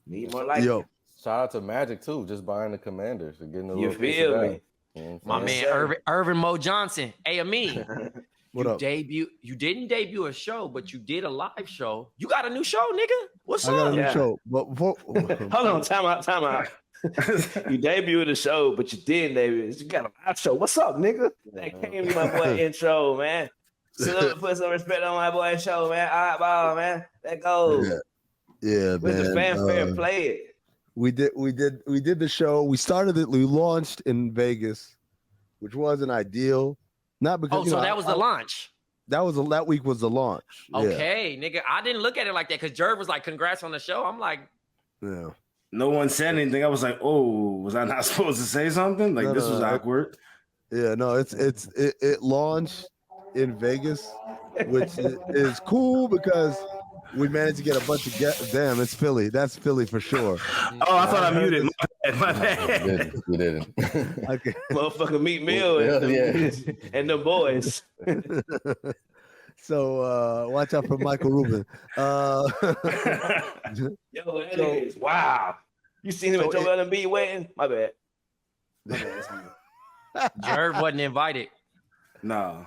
Need more like Yo, you. Shout out to Magic too, just buying the Commanders and getting a You little piece feel of me? that. You know what My I'm man saying? Irvin Mo Johnson. Hey, Amin. what up? You didn't debut a show, but you did a live show. You got a new show, nigga? What's I got a up? new Yeah. show. But before, Hold on, time out. You debuted the show, but you didn't debut it. You got a live show. What's up, nigga? That came to my boy intro, man. So put some respect on my boy show, man. All right, ball, man. That goes. yeah, With man. the fanfare, play it. We did the show. We started it. We launched in Vegas, which wasn't ideal. Not because Oh, so that was the launch. that week was the launch. Okay, nigga. I didn't look at it like that because Jerv was like, congrats on the show. I'm like, Yeah. No one said anything. I was like, oh, was I not supposed to say something? Like, No, this no, was no. awkward. Yeah, no, it launched in Vegas, which is cool because we managed to get a bunch of damn, it's Philly. That's Philly for sure. Oh, I thought I muted. My bad. You didn't. Okay. Motherfucker Meat Mill and the boys. So watch out for Michael Rubin. Yo, that is wow. You seen him at Joel Embiid waiting? My bad. Jerv wasn't invited. No.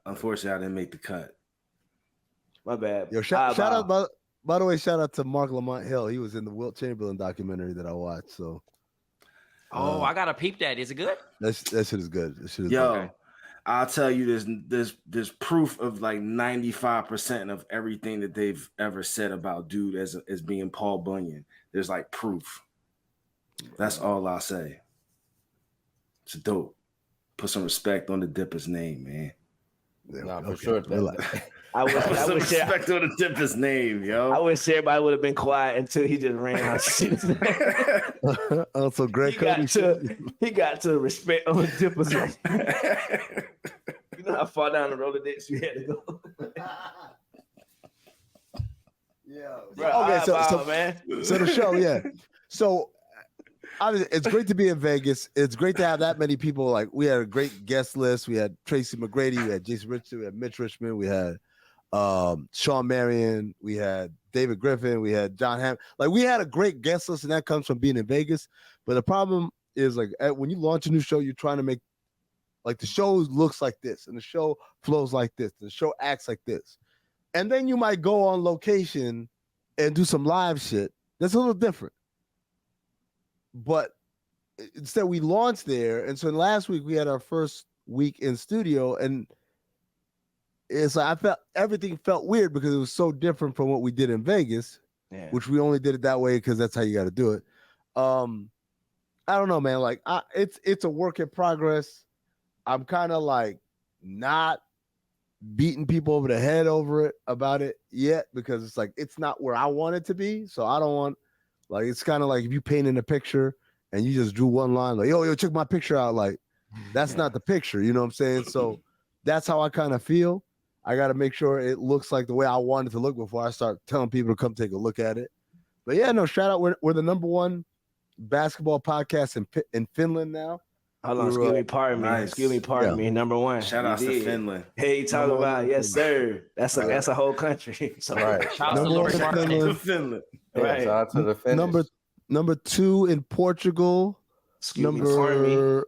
Unfortunately, I didn't make the cut. My bad. Yo, shout out by the way, shout out to Mark Lamont Hill. He was in the Wilt Chamberlain documentary that I watched. So I gotta peep that. Is it good? that shit is good. That shit is Yo, good. I'll tell you, there's proof of like 95% of everything that they've ever said about dude as being Paul Bunyan. There's like proof. That's all I'll say. It's dope. Put some respect on the Dipper's name, man. Nah, for sure. I Put some wish respect on the Dipper's name, yo. I wish everybody would have been quiet until he just ran out of shit. Also, Greg Cody. He got to respect on the Dipper's name. You know how far down the Rolodex you had to go. Yeah. Bro, Okay, so man. So the show, yeah. So it's great to be in Vegas. It's great to have that many people. Like, we had a great guest list. We had Tracy McGrady, we had Jason Richardson, we had Mitch Richmond, we had Sean Marion, we had David Griffin, we had John Hamm. Like, we had a great guest list, and that comes from being in Vegas. But the problem is, like, when you launch a new show, you're trying to make, like, the show looks like this, and the show flows like this, and the show acts like this. And then you might go on location and do some live shit. That's a little different. But instead, we launched there. And so last week, we had our first week in studio. And it's like, everything felt weird because it was so different from what we did in Vegas, which we only did it that way because that's how you got to do it. I don't know, man. Like, it's a work in progress. I'm kind of like not beating people over the head about it yet, because it's like, it's not where I want it to be. So I don't want, like, it's kind of like if you painted a picture and you just drew one line, like, yo, check my picture out. Like, that's not the picture. You know what I'm saying? So that's how I kind of feel. I got to make sure it looks like the way I want it to look before I start telling people to come take a look at it. But yeah, no, shout out. We're the #1 basketball podcast in Finland now. Hold on, excuse me, pardon me. Nice. Excuse me, pardon me. Number one. Shout outs to Finland. Hey, you talking about yes, sir. That's a whole country. So, Right. Shout out to Lord Martin. Finland. Yeah, Right. shout out to the Finnish. Number 2 in Portugal. excuse me, pardon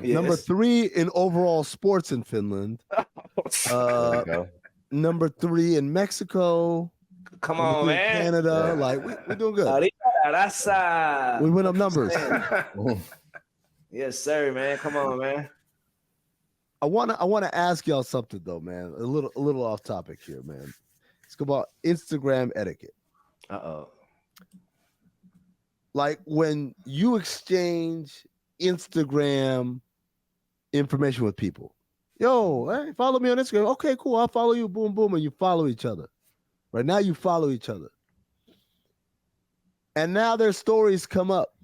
me. Number 3 in overall sports in Finland. There we go. Number 3 in Mexico. Come Number on, 3 in man. Canada. Like we're doing good. We went up numbers. Yes, sir, man. Come on, man. I wanna ask y'all something though, man. A little off topic here, man. Let's go about Instagram etiquette. Uh-oh. Like when you exchange Instagram information with people. Yo, hey, follow me on Instagram. Okay, cool. I'll follow you. Boom, boom. And you follow each other. Right now you follow each other. And now their stories come up.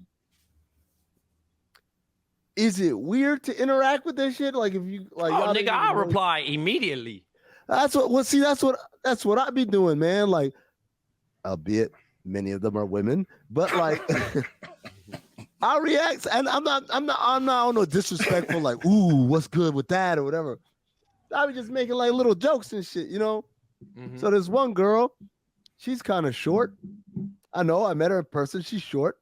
Is it weird to interact with that shit? Like if you like, Oh, nigga, I'll reply immediately. That's what I be doing, man. Like, albeit many of them are women, but like I react, and I'm not on no disrespectful, like, ooh, what's good with that or whatever. I be just making like little jokes and shit, you know. Mhm. So there's one girl, she's kind of short. I know, I met her in person. She's short,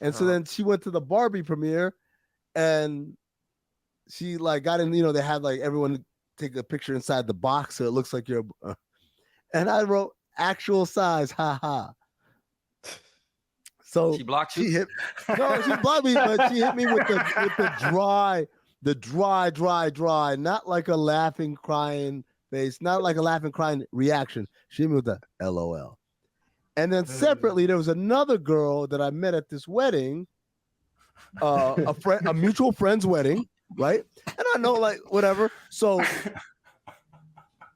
and so then she went to the Barbie premiere. And she like got in, you know, they had like everyone take a picture inside the box so it looks like you're. And I wrote actual size, haha. So She blocked you? She blocked me, but she hit me with the dry, not like a laughing, crying face, not like a laughing, crying reaction. She hit me with the LOL. And then separately, there was another girl that I met at this wedding. A mutual friend's wedding, right? And I know, like, whatever. So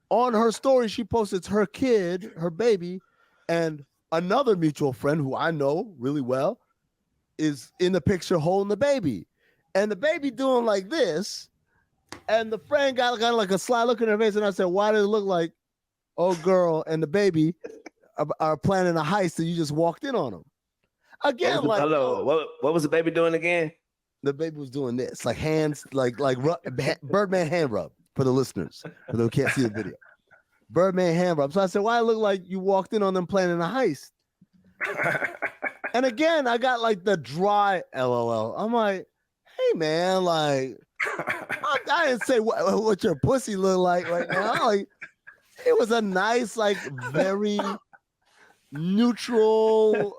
on her story, she posted her kid, her baby, and another mutual friend who I know really well is in the picture holding the baby. And the baby doing like this, and the friend got like a sly look in her face, and I said, why does it look like old girl and the baby are planning a heist and you just walked in on them? Again, like, hello, what was the baby doing again? The baby was doing this, like hands, like Birdman hand rub for the listeners, for those who can't see the video. Birdman hand rub. So I said, why it look like you walked in on them planning a heist? And again, I got like the dry LOL. I'm like, hey man, like, I didn't say what your pussy look like right now. Like, it was a nice, like, very neutral,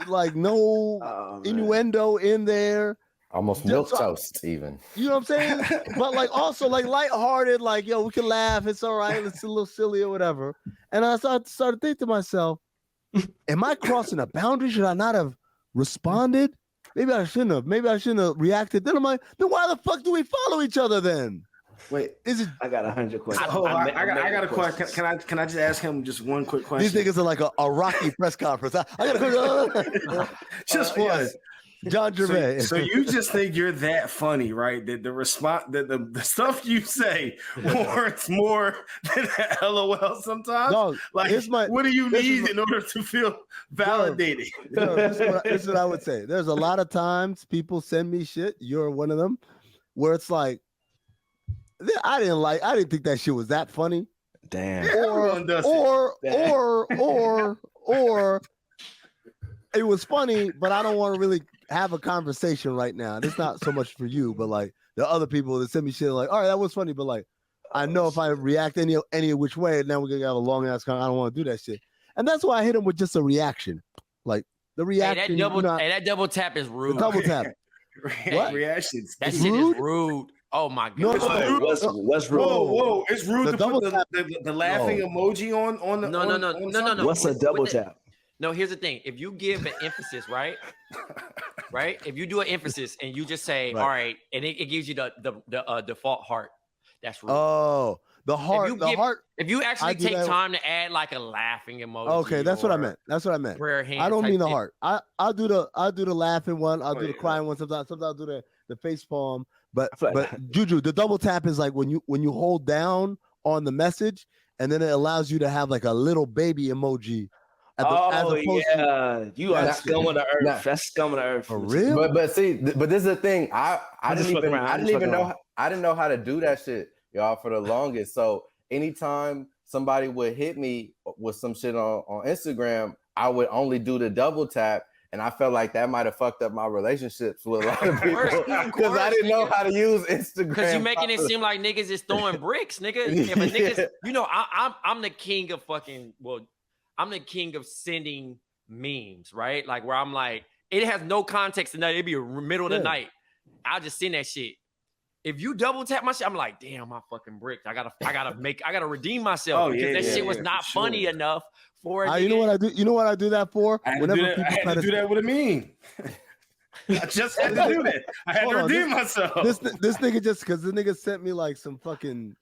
like no innuendo in there. Almost milquetoast, even. You know what I'm saying? But like also like lighthearted, like, yo, we can laugh. It's all right. It's a little silly or whatever. And I started thinking to myself, am I crossing a boundary? Should I not have responded? Maybe I shouldn't have. Maybe I shouldn't have reacted. Then I'm like, then why the fuck do we follow each other then? Wait, is it? I got 100 questions. I got a question. Can I just ask him just one quick question? These niggas are like a Rocky press conference. I got a just one. Yes. John Jerv. So you just think you're that funny, right? That the response, that the stuff you say warrants more than that LOL sometimes. No, like, what do you need in order to feel validated? This is what I would say. There's a lot of times people send me shit. You're one of them, where it's like, I didn't think that shit was that funny. Damn. Or it was funny, but I don't want to really have a conversation right now. And it's not so much for you, but like the other people that send me shit like, all right, that was funny, but like I know if I react any which way, now we're gonna have a long ass conversation. I don't want to do that shit. And that's why I hit him with just a reaction. Like the reaction. Hey, that double tap is rude. Double tap. What? Reactions. That shit is rude. Oh my god! No, what's rude? Whoa! It's rude to put the laughing emoji on the. No. What's a double tap? No, here's the thing. If you give an emphasis, right? If you do an emphasis and you just say, all right, and it gives you the default heart, that's rude. Oh, the heart. If you actually take time to add like a laughing emoji. Okay, that's what I meant. Prayer hands. I don't mean the heart. I'll do the laughing one. I'll do the crying one. Sometimes I'll do the face palm. But JuJu, the double tap is like when you hold down on the message, and then it allows you to have like a little baby emoji You are scum of the earth. That's scum of the earth. For real? But see, but this is the thing. I didn't know how to do that shit, y'all, for the longest. So anytime somebody would hit me with some shit on Instagram, I would only do the double tap. And I felt like that might have fucked up my relationships with a lot of people because I didn't know how to use Instagram. Because you're making it seem like niggas is throwing bricks, nigga. If a niggas, you know, I'm the king of fucking. Well, I'm the king of sending memes, right? Like where I'm like, it has no context tonight. It'd be middle of the night. I'll just send that shit. If you double tap my shit, I'm like, damn, my fucking bricked. I gotta redeem myself because that shit was not funny enough for it. You know what I do? You know what I do that for? I had to do that with a meme. I just had to do that. I had to redeem myself. This nigga just because the nigga sent me like some fucking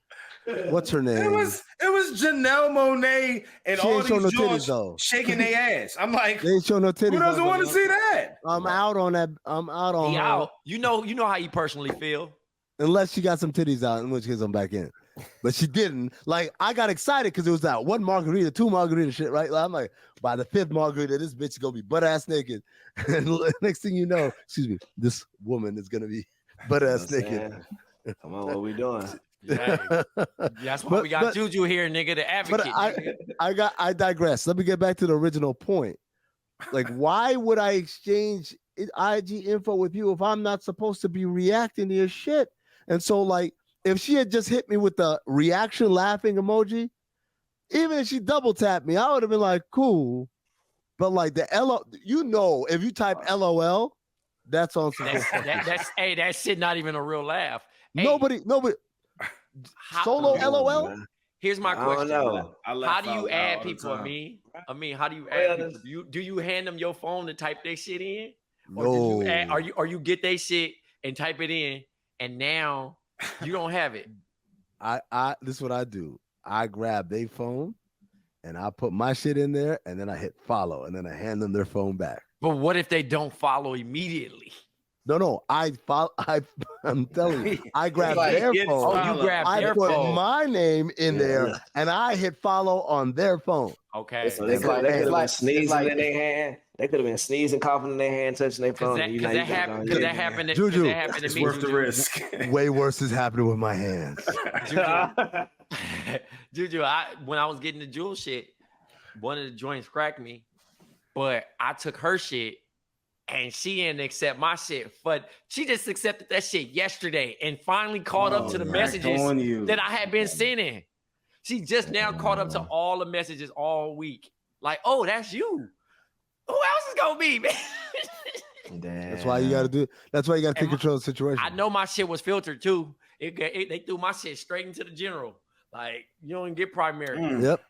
what's her name? It was Janelle Monáe and all these joints shaking their ass. I'm like, they ain't show no titties. Who doesn't want to see that? I'm out on that. I'm out on her. Out. You know how you personally feel. Unless she got some titties out, in which case I'm back in. But she didn't. Like, I got excited because it was that 1 margarita, 2 margarita shit, right? Like, I'm like, by the 5th margarita, this bitch is going to be butt-ass naked. And next thing you know, excuse me, this woman is going to be butt-ass naked. Come on, what we doing? Yeah. That's why we got JuJu here, nigga, the advocate. But I digress. Let me get back to the original point. Like, why would I exchange IG info with you if I'm not supposed to be reacting to your shit? And so, like, if she had just hit me with the reaction laughing emoji, even if she double tapped me, I would have been like, cool. But like the if you type LOL, that's on some. That shit not even a real laugh. Nobody. Solo LOL. Here's my question. How do you add people? I mean, how do you add people? Do you hand them your phone to type their shit in, or you get their shit and type it in? And now you don't have it. This is what I do. I grab their phone and I put my shit in there and then I hit follow and then I hand them their phone back. But what if they don't follow immediately? No, I'm telling you, I grab their phone. Oh, you grab their phone. I put my name in there and I hit follow on their phone. Okay. So they could have been sneezing in their hand. They could have been sneezing, coughing in their hand, touching their phone. Because that happened to JuJu, it's me. Worth the risk. Way worse is happening with my hands. JuJu, when I was getting the Jewel shit, one of the joints cracked me, but I took her shit and she didn't accept my shit. But she just accepted that shit yesterday and finally caught up to the messages that I had been sending. She just now caught up to all the messages all week. Like, oh, that's you. Who else is gonna be, man? That's why you gotta take control of the situation. I know my shit was filtered too. They threw my shit straight into the general. Like, you don't even get primary. Yep.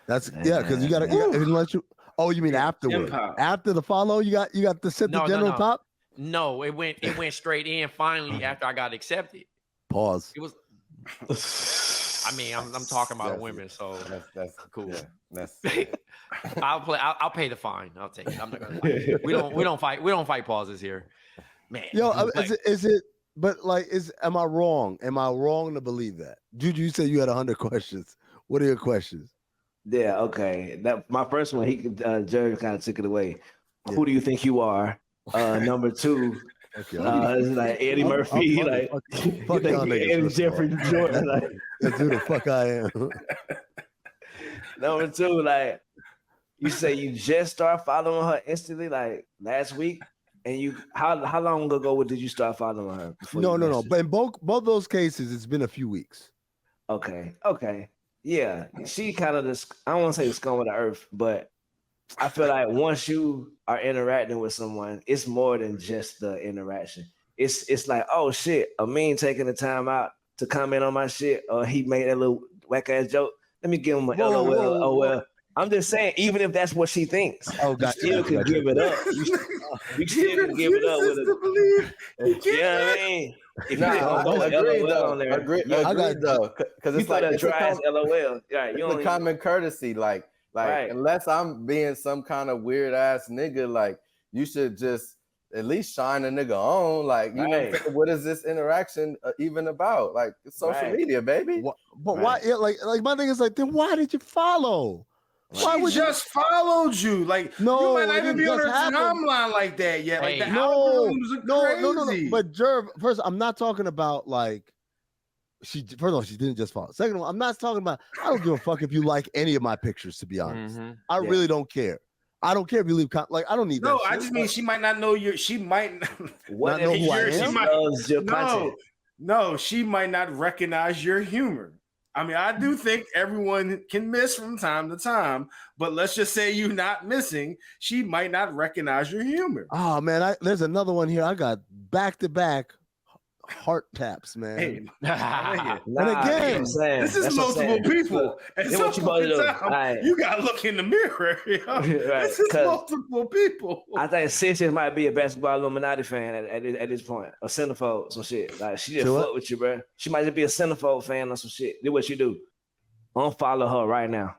That's because you gotta oh, you mean afterward? After the follow, you got to set the general top? No, it went straight in finally after I got accepted. Pause. It was I mean, I'm talking about women, so that's cool. Yeah, I'll pay the fine. I'll take it. I'm not gonna lie. We don't fight pauses here. Man. Yo, am I wrong? Am I wrong to believe that? JuJu, you said you had 100 questions. What are your questions? Yeah, okay. That my first one, Jerv kind of took it away. Yeah. Who do you think you are? Number 2, it's like Eddie Murphy, fuck y'all niggas, Eddie Jeffrey Jordan. Like, that's who the fuck I am. Number 2, like you say you just start following her instantly, like last week. And you how long ago did you start following her? No. But in both those cases, it's been a few weeks. Okay. Yeah, she kind of I don't want to say the scum of the earth, but I feel like once you are interacting with someone, it's more than just the interaction. It's like, oh shit, Amin taking the time out to comment on my shit, or he made that little whack ass joke. Let me give him a LOL. Oh well. I'm just saying, even if that's what she thinks, you still could give it up. You still can give it up with it. You know what I mean? If you agree though, because it's like a dry LOL. Yeah, it's a common courtesy. Like unless I'm being some kind of weird ass nigga, like you should just at least shine a nigga on. Like you know, what is this interaction even about? Like it's social media, baby. But why? Like my thing is like, then why did you follow? Why would just followed you? Like, no, you might not even be on her timeline like that yet. Like, the algorithms are crazy. But Jerv, first, I'm not talking about like first of all, she didn't just follow. Second of all, I'm not talking about. I don't give a fuck if you like any of my pictures. To be honest, I really don't care. I don't care if you leave like I don't need that. No, I just mean she might not know your. She might not know who I am. No, she might not recognize your humor. I mean, I do think everyone can miss from time to time, but let's just say you're not missing. She might not recognize your humor. Oh man, there's another one here. I got back-to-back heart taps, man. Hey, and again, this is multiple people. And you gotta look in the mirror. This is multiple people. I think Sis might be a basketball Illuminati fan at this point. A centerfold, some shit. Like she just fuck with you, bro. She might just be a centerfold fan or some shit. Do what you do. Unfollow her right now.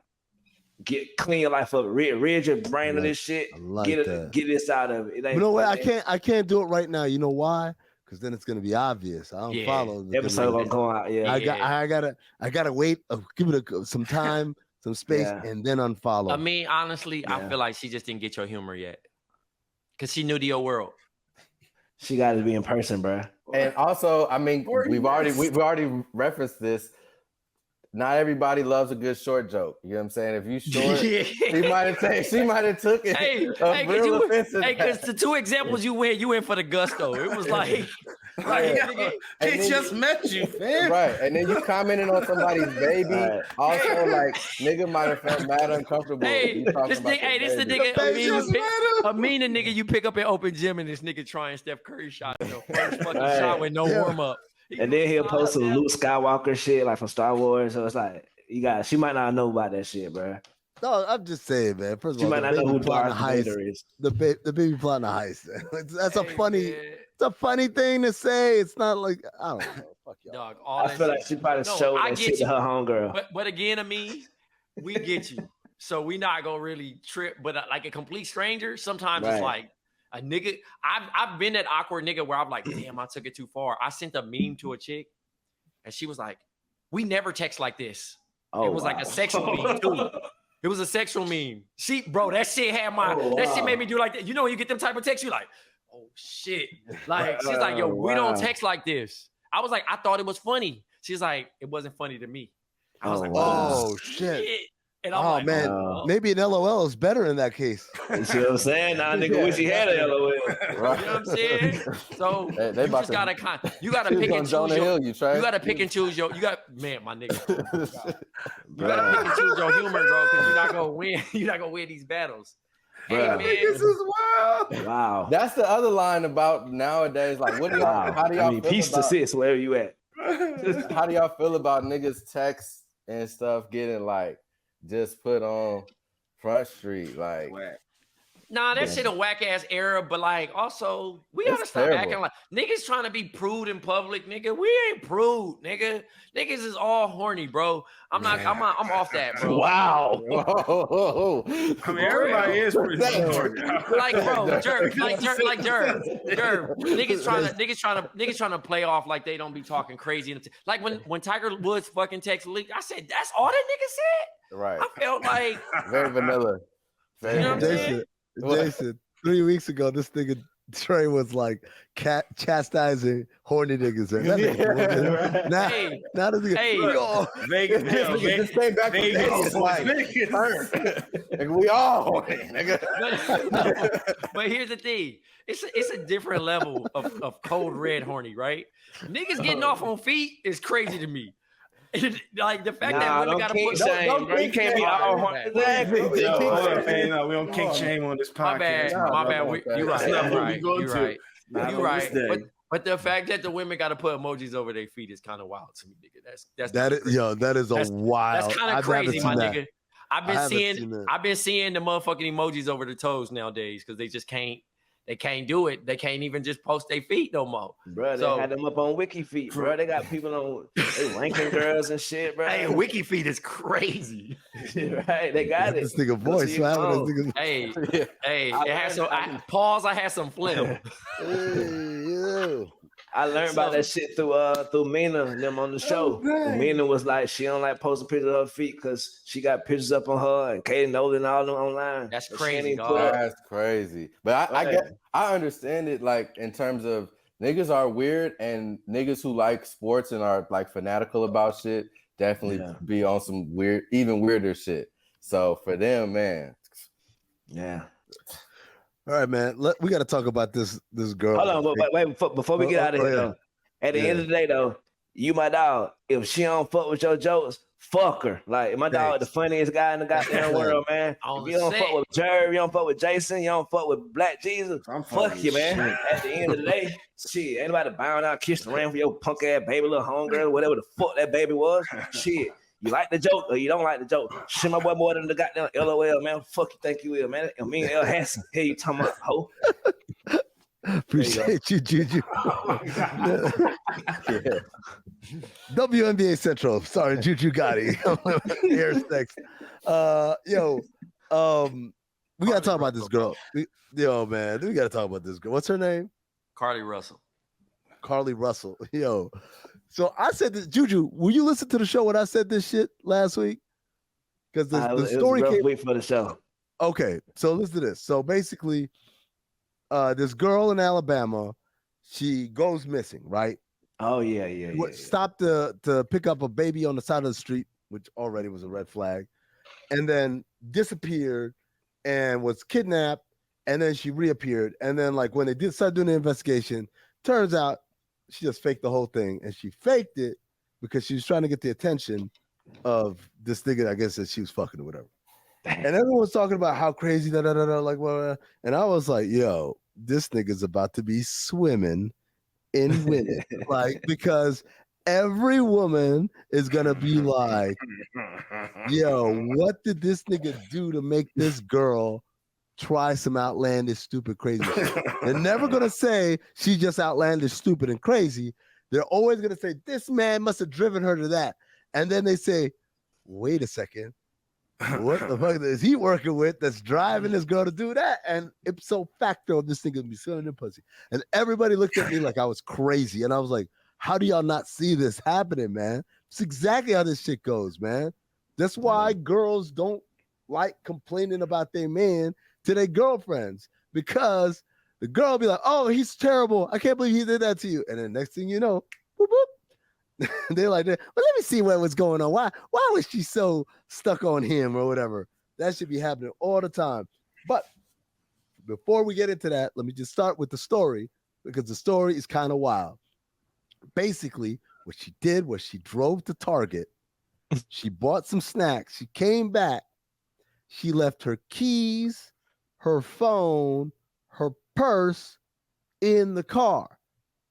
Clean your life up. Rid your brain of this shit. Get this out of it. You know what? I can't do it right now. You know why? Because then it's gonna be obvious. I don't follow the episode gonna go out. Yeah, I gotta wait. Give it some time, some space, and then unfollow. I mean, honestly, I feel like she just didn't get your humor yet, because she knew the old world. She got to be in person, bro. And also, I mean, we've already referenced this. Not everybody loves a good short joke. You know what I'm saying? If you short, she might have took it. Real offensive. Hey, because the two examples you went for the gusto. It was like they just met you, fam. Right. And then you commented on somebody's baby. Right. Also, like, nigga might have felt mad uncomfortable. Hey, this the nigga, Amin, the nigga you pick up at open gym, and this nigga trying Steph Curry shot, first fucking shot with no warm up. And then he'll post some Luke Skywalker shit like from Star Wars. So it's like she might not know about that shit, bro. No, I'm just saying, man. First of all, she might not know who Darth Vader is. The baby plotting a heist. That's it's a funny thing to say. It's not like I don't know. Fuck y'all. Dog, I feel like she probably showed that shit to her homegirl. But again, Amin, we get you. So we not gonna really trip. But like a complete stranger, sometimes it's like. A nigga, I've been that awkward nigga where I'm like, damn, I took it too far. I sent a meme to a chick, and she was like, "We never text like this." It was like a sexual meme too. It was a sexual meme. Bro, that shit had that shit made me do like that. You know, when you get them type of texts, you like, oh shit. Like she's like, yo, we don't text like this. I was like, I thought it was funny. She's like, it wasn't funny to me. I was like, oh shit. And I'm like, man, maybe an LOL is better in that case. You see what I'm saying? Nah, nigga wish he had an LOL. Right. You know what I'm saying? So you just gotta you gotta pick and choose you gotta pick and choose my nigga. You gotta pick and choose your humor, bro, because you're not gonna win. You're not gonna win these battles. Hey, man, this is wild. Wow. That's the other line about nowadays. Like, what do y'all? How do y'all feel peace about, to sis, wherever you at? How do y'all feel about niggas texts and stuff getting like just put on Front Street? Like, nah, that shit a whack ass era, but like also we gotta stop acting like niggas trying to be prude in public, nigga. We ain't prude, nigga. Niggas is all horny, bro. I'm off that, bro. Wow. I mean, everybody is pretty horny. Like, bro, Jerv. Niggas trying to play off like they don't be talking crazy. Like when Tiger Woods fucking text leaked, I said, that's all that nigga said? Right. I felt like very vanilla. You know what I'm saying? Jason, 3 weeks ago, this nigga Trey was like chastising horny niggas. Now this nigga, Vegas just came back to Vegas like, and we all horny, nigga. But here's the thing: it's a different level of cold red horny, right? Niggas getting off on feet is crazy to me. Like the fact that women gotta put you can't be all horny. Exactly. We don't kink shame on this podcast. My bad. You're right. But the fact that the women got to put emojis over their feet is kind of wild to me, nigga. That is wild. That's kind of crazy, my nigga. I've been seeing the motherfucking emojis over the toes nowadays because they just can't. They can't do it. They can't even just post their feet no more. Bro, they had them up on Wiki Feet, bro. They got people on ranking girls and shit, bro. Hey, Wiki Feet is crazy. Right, they got it. This nigga voice. Hey, it has some pause. I had some phlegm. I learned about that shit through Mina and them on the show. Mina was like, she don't like posting pictures of her feet because she got pictures up on her and Katie Nolan all them online. That's crazy, dog. That's crazy. But I understand it, like, in terms of niggas are weird, and niggas who like sports and are like fanatical about shit definitely be on some weird, even weirder shit. So for them, man. Yeah. All right, man. We got to talk about this girl. Hold on, wait before we get out of here, though. At the end of the day, though, you my dog. If she don't fuck with your jokes, fuck her. Like, my dog, the funniest guy in the goddamn world, man. If you don't fuck with Jerv, you don't fuck with Jason, you don't fuck with Black Jesus, fuck you, man. At the end of the day, shit, ain't nobody bowing out, kissing around for your punk ass baby, little homegirl, whatever the fuck that baby was. Shit. You like the joke or you don't like the joke? Shit, my boy more than the goddamn LOL, man. Fuck you think you will, man. I mean, L. Hansen. Here you talking about, ho. Appreciate you, JuJu. WNBA Central. Sorry, JuJu Gotti. Here's next. We gotta talk about this girl. Man, we gotta talk about this girl. What's her name? Carly Russell. Carly Russell. Yo. So I said this, JuJu, will you listen to the show when I said this shit last week? Because the story came week for the show. Okay, so listen to this. So basically, this girl in Alabama, she goes missing, right? Oh yeah. Stopped to pick up a baby on the side of the street, which already was a red flag, and then disappeared and was kidnapped, and then she reappeared. And then, like, when they start doing the investigation, turns out she just faked the whole thing, and she faked it because she was trying to get the attention of this nigga, I guess, that she was fucking or whatever. And everyone was talking about how crazy like, well, and I was like, yo, this nigga's about to be swimming in women, like, because every woman is gonna be like, yo, what did this nigga do to make this girl try some outlandish, stupid, crazy shit? They're never gonna say she's just outlandish, stupid, and crazy. They're always gonna say this man must have driven her to that. And then they say, wait a second, what the fuck is he working with that's driving this girl to do that? And ipso facto, this nigga be selling the pussy. And everybody looked at me like I was crazy. And I was like, how do y'all not see this happening, man? It's exactly how this shit goes, man. That's why girls don't like complaining about their man to their girlfriends, because the girl will be like, oh, he's terrible. I can't believe he did that to you. And then next thing you know, boop, boop. They're like, well, let me see what was going on. Why was she so stuck on him or whatever? That should be happening all the time. But before we get into that, let me just start with the story, because the story is kind of wild. Basically, what she did was she drove to Target. She bought some snacks. She came back. She left her keys, her phone, her purse in the car.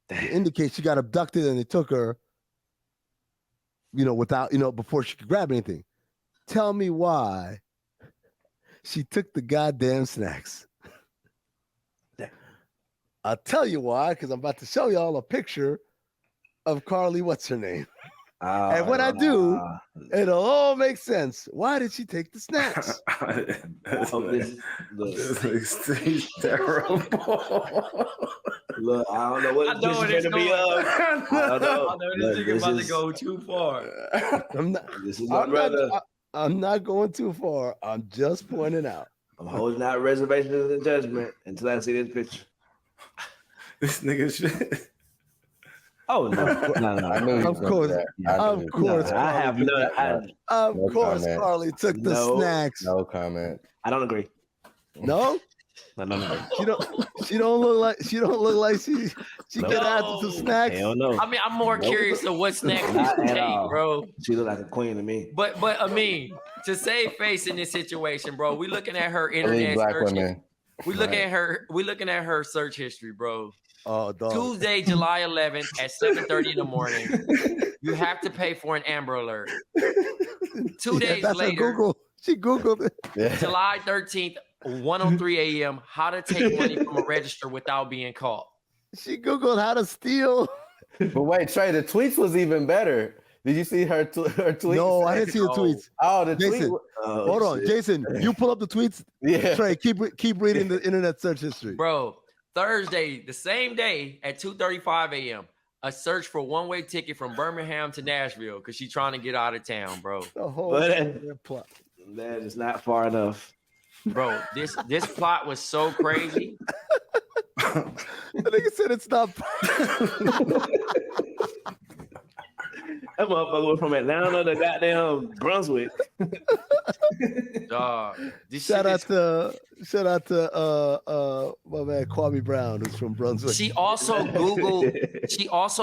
To indicate she got abducted and they took her, without, before she could grab anything. Tell me why she took the goddamn snacks. I'll tell you why, because I'm about to show y'all a picture of Carly, what's her name? And when I do, it'll all make sense. Why did she take the snacks? This is terrible. Look, I don't know what this is going to be. I don't know. This nigga about to go too far. I'm not going too far. I'm just pointing out. I'm holding out reservations and judgment until I see this picture. This nigga shit. Oh no! I knew of course. I have none. Of course, Carly took the snacks. No comment. I don't agree. No? No. She don't look like she could have some snacks. Hell no. I mean, I'm more curious of what snacks she take, bro. She look like a queen to me. But Amin, to save face in this situation, bro, we looking at her internet search. We looking at her search history, bro. Oh, dog. Tuesday, July 11th at 7:30 in the morning. You have to pay for an Amber Alert. 2 days later, she Googled it. Yeah. July 13th, 1:03 a.m. How to take money from a register without being caught. She Googled how to steal. But wait, Trey, the tweets was even better. Did you see her tweets? No, I didn't see the tweets. Oh, the Jason, tweet. Hold on, Jason. You pull up the tweets. Yeah. Trey, keep reading the internet search history. Bro, Thursday, the same day at 2:35 a.m. a search for one-way ticket from Birmingham to Nashville because she's trying to get out of town, bro. That is not far enough. Bro, this plot was so crazy. The nigga said it's not. That motherfucker went from Atlanta to goddamn Brunswick. Dog. Shout out to my man Kwame Brown, who's from Brunswick. She also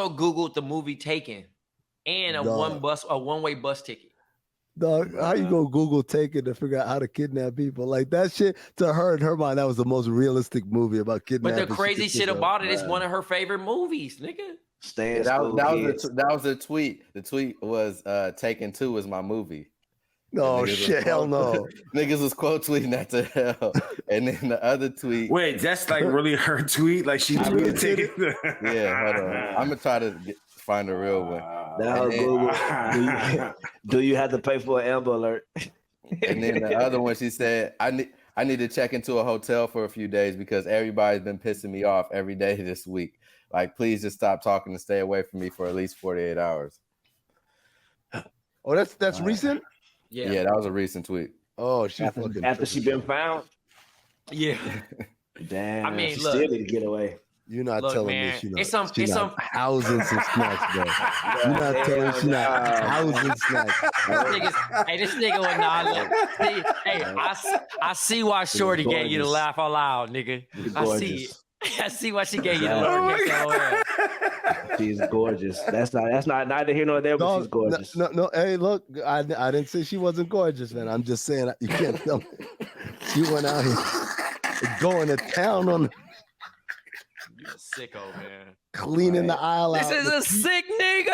Googled the movie Taken and a one-way bus ticket. Dog, how you gonna Google Taken to figure out how to kidnap people? Like that shit, to her, in her mind, that was the most realistic movie about kidnapping. But the crazy shit about it is one of her favorite movies, nigga. That was a tweet. The tweet was Taken 2 is my movie. No shit, hell no. Niggas was quote tweeting that to hell. And then the other tweet. Wait, that's like really her tweet? Like she tweeted Taken? Yeah, hold on. I'm gonna try to find a real one. Google. Do you have to pay for an Amber Alert? And then the other one, she said, I need to check into a hotel for a few days because everybody's been pissing me off every day this week. Like, please just stop talking and stay away from me for at least 48 hours. Oh, that's recent? Yeah, that was a recent tweet. Oh, she after she been found? Yeah. Damn. I mean, she look, still need to get away. You're not telling man, me she's it's not housing some snacks, bro. You're not telling me she's not housing snacks. This nigga would not let. Hey, I see why Shorty gave you to laugh out loud, nigga. I see it. I see why she gave you the look. She's gorgeous. That's not neither here nor there, but she's gorgeous. No. Hey, look, I didn't say she wasn't gorgeous, man. I'm just saying you can't tell me. She went out here going to town on. You a sicko, man. Cleaning the aisle out. This is a sick nigga.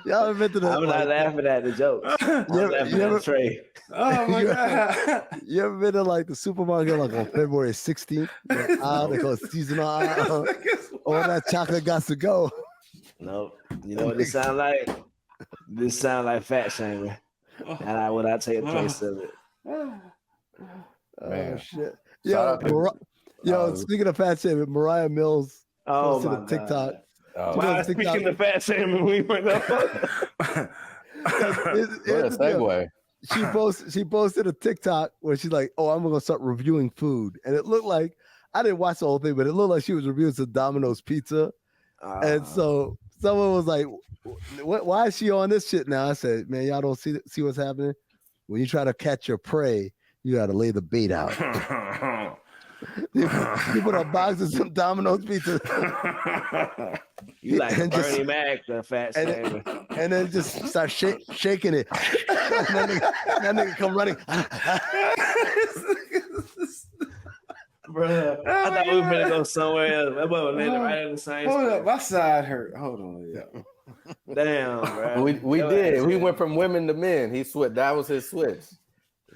Y'all ever been to the? I'm not laughing at the joke. You ever Trey? Oh my god! You ever been to like the supermarket like on February 16th? They call seasonal aisle. All that chocolate got to go. No, you know what this sound like? This sound like fat shaming, and when I take a taste of it. Oh shit! Yo, speaking of fat shaming, Mariah Mills posted a TikTok. Wow, speaking of fat shaming, we went up. What a segue. She posted a TikTok where she's like, "Oh, I'm gonna start reviewing food," and it looked like I didn't watch the whole thing, but it looked like she was reviewing some Domino's pizza. And so someone was like, "Why is she on this shit now?" I said, "Man, y'all don't see what's happening. When you try to catch your prey, you got to lay the bait out." You put a box of some Domino's pizza. You like Bernie Mac, the fat shamer. And then just start shaking it. that nigga come running. Bro, I thought we were gonna go somewhere else. That boy was landing right in the same Hold spot. up, my side hurt. Hold on. Yeah. Damn, bro. We did. We went from women to men. He switched. That was his switch.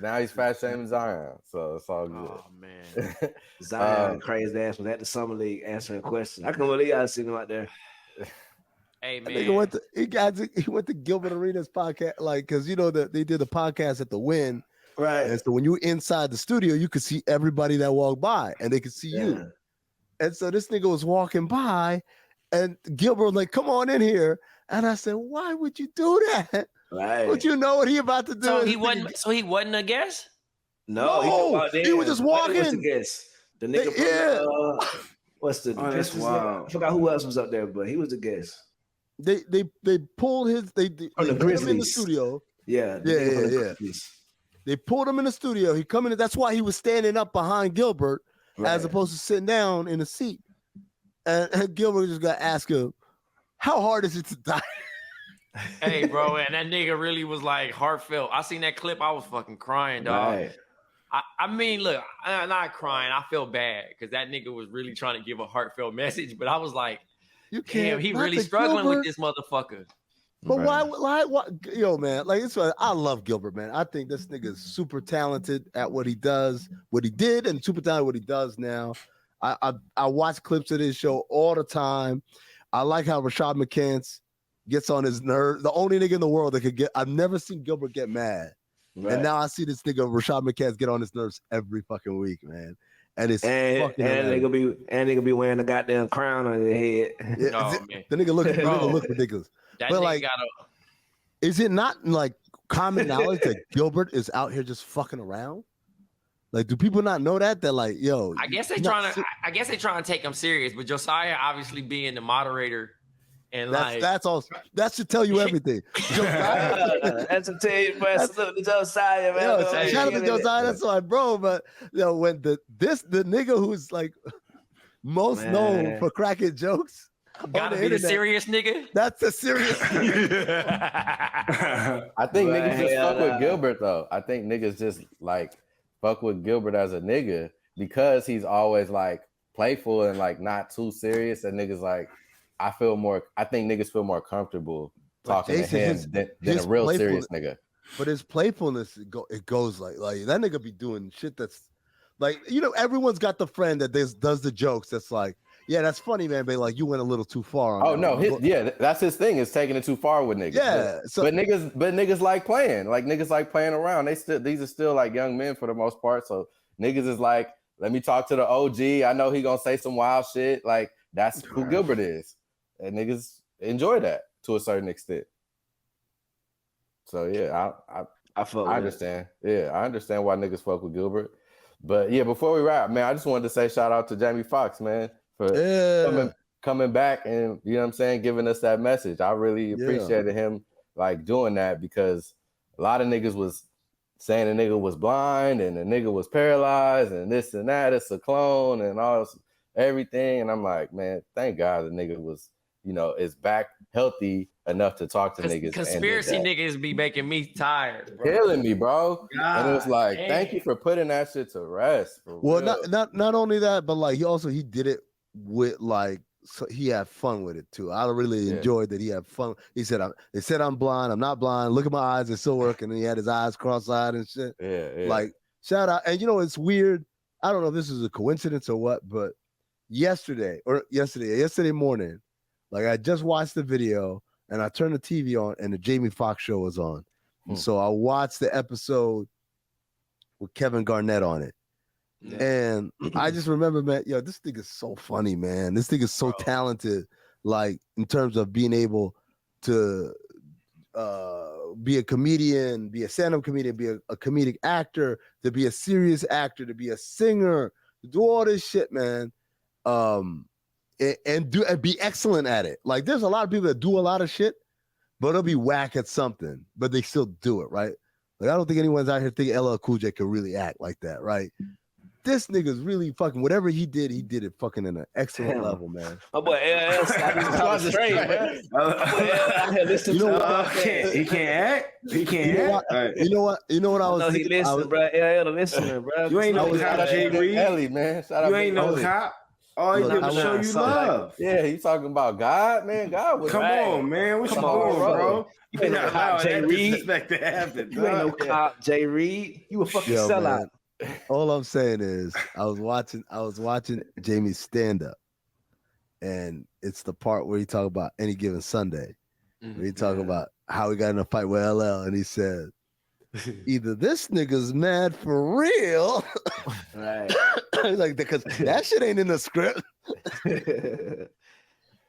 Now he's fat shaming Zion, so it's all good. Oh man, Zion crazy ass was at the summer league answering questions. I can't believe y'all seen him out there. Hey man, he went to Gilbert Arenas podcast, like because you know that they did the podcast at the Win, right? And so when you were inside the studio, you could see everybody that walked by, and they could see you. And so this nigga was walking by, and Gilbert was like, "Come on in here," and I said, "Why would you do that?" Right. Would you know what he about to do? So he wasn't a guest? No, he was just walking. Was the guest. The nigga from, what's the that's wild. I forgot who else was up there, but he was the guest. They pulled his they put him in the studio. Yeah. They pulled him in the studio. He come in. That's why he was standing up behind Gilbert as opposed to sitting down in a seat. And Gilbert just got to ask him, "How hard is it to die?" Hey, bro, and that nigga really was like heartfelt. I seen that clip. I was fucking crying, dog. Right. I mean, look, I'm not crying. I feel bad because that nigga was really trying to give a heartfelt message. But I was like, damn, he really struggling with this motherfucker. But why? Yo, man, like I love Gilbert, man. I think this nigga is super talented at what he does, what he did, and super talented at what he does now. I watch clips of this show all the time. I like how Rashad McCants gets on his nerve. The only nigga in the world that could get. I've never seen Gilbert get mad, and now I see this nigga Rashad McCants get on his nerves every fucking week, man. and it's fucking nigga be wearing a goddamn crown on their head. Yeah, Oh, man. the nigga look ridiculous. That but nigga like, got is it not like common knowledge that Gilbert is out here just fucking around? Like, do people not know that? That like, yo, I guess they trying to take him serious, but Josiah obviously being the moderator and that's all. That should tell you everything. That's a tell you, bro. Salute to Josiah, man. Yo, shout out to Josiah. That's my bro. But when the nigga who's like most known for cracking jokes. Gotta be the serious nigga. That's a serious nigga. I think niggas just fuck with Gilbert though. I think niggas just like fuck with Gilbert as a nigga because he's always like playful and like not too serious. And niggas like, I think niggas feel more comfortable talking to him than a real serious nigga. But his playfulness, it goes like that nigga be doing shit that's like, everyone's got the friend that does the jokes that's like, yeah, that's funny, man, but like you went a little too far. That's his thing, is taking it too far with niggas. Yeah. But niggas like playing. Like niggas like playing around. These are still like young men for the most part. So niggas is like, let me talk to the OG. I know he gonna say some wild shit. Like that's who Gilbert is. And niggas enjoy that to a certain extent. So yeah, I understand. Yeah, I understand why niggas fuck with Gilbert. But yeah, before we wrap, man, I just wanted to say shout out to Jamie Foxx, man, for coming back and, you know what I'm saying, giving us that message. I really appreciated him like doing that, because a lot of niggas was saying the nigga was blind and the nigga was paralyzed and this and that, it's a clone and all this, everything. And I'm like, man, thank God the nigga was, is back healthy enough to talk to niggas. Conspiracy niggas be making me tired, bro. Killing me, bro. God, and it was like, thank you for putting that shit to rest. Well, not only that, but like he did it with like, so he had fun with it too. I really enjoyed that he had fun. He said, they said I'm blind. I'm not blind. Look at my eyes. They're still working. And he had his eyes cross-eyed and shit. Yeah. Like, shout out. And it's weird. I don't know if this is a coincidence or what, but yesterday morning, like I just watched the video and I turned the TV on and the Jamie Foxx show was on. And so I watched the episode with Kevin Garnett on it. Yeah. And I just remember, man, this thing is so funny, man. This thing is so talented, like in terms of being able to be a comedian, be a stand-up comedian, be a comedic actor, to be a serious actor, to be a singer, to do all this shit, man. And be excellent at it. Like there's a lot of people that do a lot of shit, but they'll be whack at something, but they still do it, right? Like I don't think anyone's out here thinking LL Cool J can really act like that, right? This nigga's really fucking, whatever he did it fucking in an excellent level, man. My boy LL straight, man. He can't act. He can't act. You know what I was thinking? He listen, bro. LL listening, bro. You ain't no cop, Jay Reed. Ellie, man. You ain't no cop. All he did was show you love. Yeah, he's talking about God, man. God was Come on, man. What you doing, bro? You ain't no cop, Jay Reed. Disrespect to happen. You ain't no cop, Jay Reed. You a fucking sellout. All I'm saying is I was watching Jamie's stand-up, and it's the part where he talk about any given Sunday. Where he talk about how he got in a fight with LL, and he said, either this nigga's mad for real, right? Like, because that shit ain't in the script.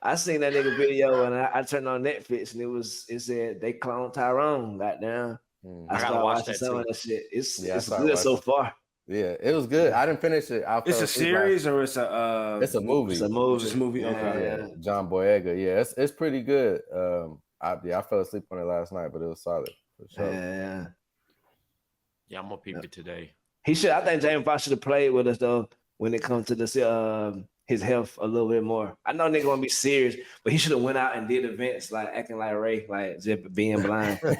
I seen that nigga video and I turned on Netflix and it said they cloned Tyrone. Goddamn. I gotta watch some of that shit. It's good so far. Yeah, it was good. I didn't finish it. It's a series or it's a it's a movie. It's a movie. It's a movie. Okay. Yeah. John Boyega. Yeah, it's pretty good. I fell asleep on it last night, but it was solid for sure. Yeah, I'm gonna peep it today. He should. I think Jamie Foxx should have played with us though when it comes to this his health a little bit more. I know nigga wanna be serious, but he should have went out and did events like acting like Ray, like just being blind. And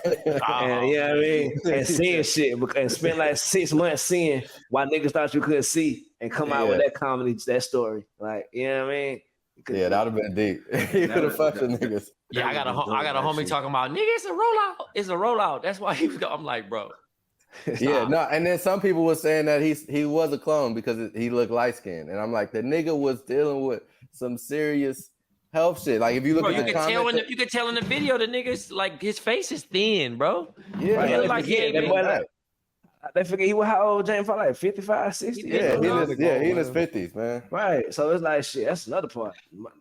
you know what I mean? And seeing shit and spend like 6 months seeing why niggas thought you couldn't see and come out with that comedy, that story. Like, you know what I mean? Yeah, that would have been deep. You could have fucked with niggas. Yeah, I got a homie talking about, nigga, it's a rollout. It's a rollout. That's why he was I'm like, bro. Yeah, no, and then some people were saying that he was a clone because he looked light skinned, and I'm like, the nigga was dealing with some serious health shit. Like if you look at the comments, you could tell in the video the nigga's like his face is thin, bro. Yeah, like They figure he was how old, James? Probably like 55, 60? Yeah, he in his 50s, man. Right. So it's like shit. That's another part.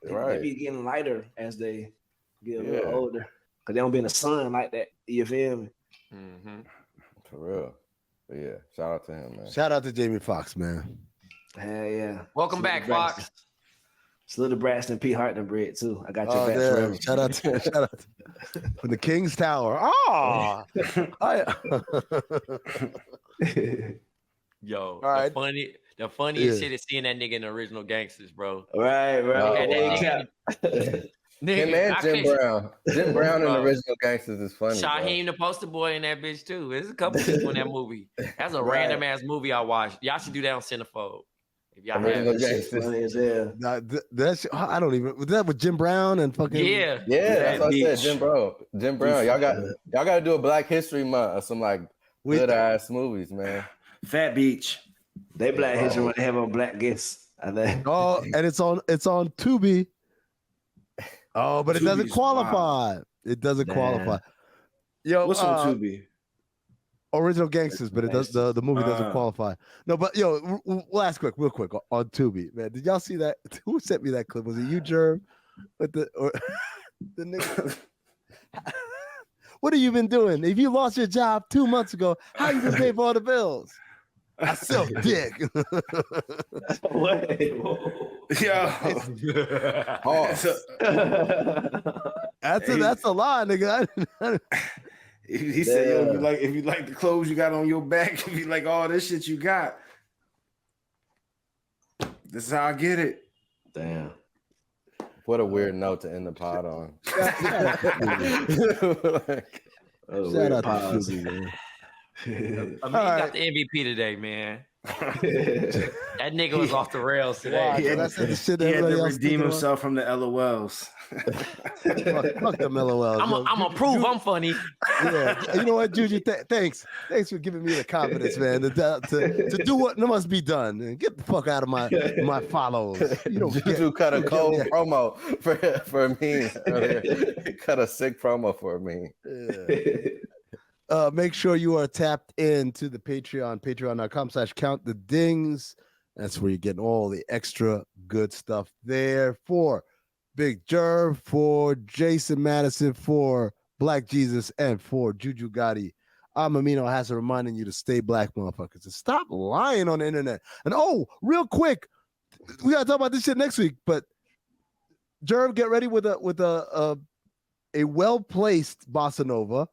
Right. They be getting lighter as they get a little older. Cause they don't be in the sun like that. You feel me? Mm-hmm. For real. But yeah, shout out to him, man. Shout out to Jamie Foxx, man. Hell yeah. Welcome back, Fox. Salute to Braxton P. Hartman bread too. I got your back damn. forever. Shout out from the King's Tower. Oh, Yo, All right. the funniest shit is seeing that nigga in the original Gangsters, bro. Right. Him and Jim Brown. Jim Brown in the original Gangsters is funny. Shaheem, the poster boy in that bitch too. There's a couple people in that movie. That's a random ass movie I watched. Y'all should do that on Cinefold. If y'all have it. That's I don't even. Was that with Jim Brown and fucking? Yeah. That's what I said. Jim Brown. Y'all got to do a Black History Month or some like good ass movies, man. Fat Beach. They Black History when they have on black guests. I think. Oh, and it's on Tubi. Oh, but it doesn't qualify. Wild. It doesn't qualify. Yo, what's on Tubi? Original Gangsters, but it does the movie doesn't qualify. No, but yo, we'll ask real quick on Tubi, man. Did y'all see that? Who sent me that clip? Was it you, Jerv? With the nigga? What have you been doing? If you lost your job 2 months ago, how you been paying for all the bills? I sell dick. That's a lie, nigga. He said, "Yo, if you like the clothes you got on your back, if you like all this shit you got, this is how I get it." Damn. What a weird note to end the pod on. Shout out to Tubi, man. Amin got the MVP today, man. That nigga was off the rails today. He had to redeem himself from the LOLs. Fuck the LOLs. I'm gonna prove I'm funny. Yeah, you know what, JuJu? Thanks for giving me the confidence, man, to do what must be done and get the fuck out of my follows. You don't JuJu cut a cold promo for me. Cut a sick promo for me. Yeah. Make sure you are tapped into the Patreon, patreon.com/countthedings. That's where you're getting all the extra good stuff there for Big Jerv, for Jason Madison, for Black Jesus, and for JuJu Gotti. I'm Amin Hassan reminding you to stay black, motherfuckers, and stop lying on the internet. And real quick, we gotta talk about this shit next week. But Jerv, get ready with a well-placed bossa nova.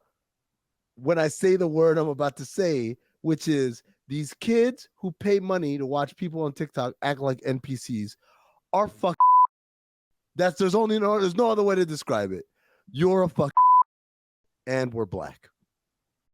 When I say the word I'm about to say, which is these kids who pay money to watch people on TikTok act like NPCs are fuck. There's no other way to describe it. You're a fuck, and we're black.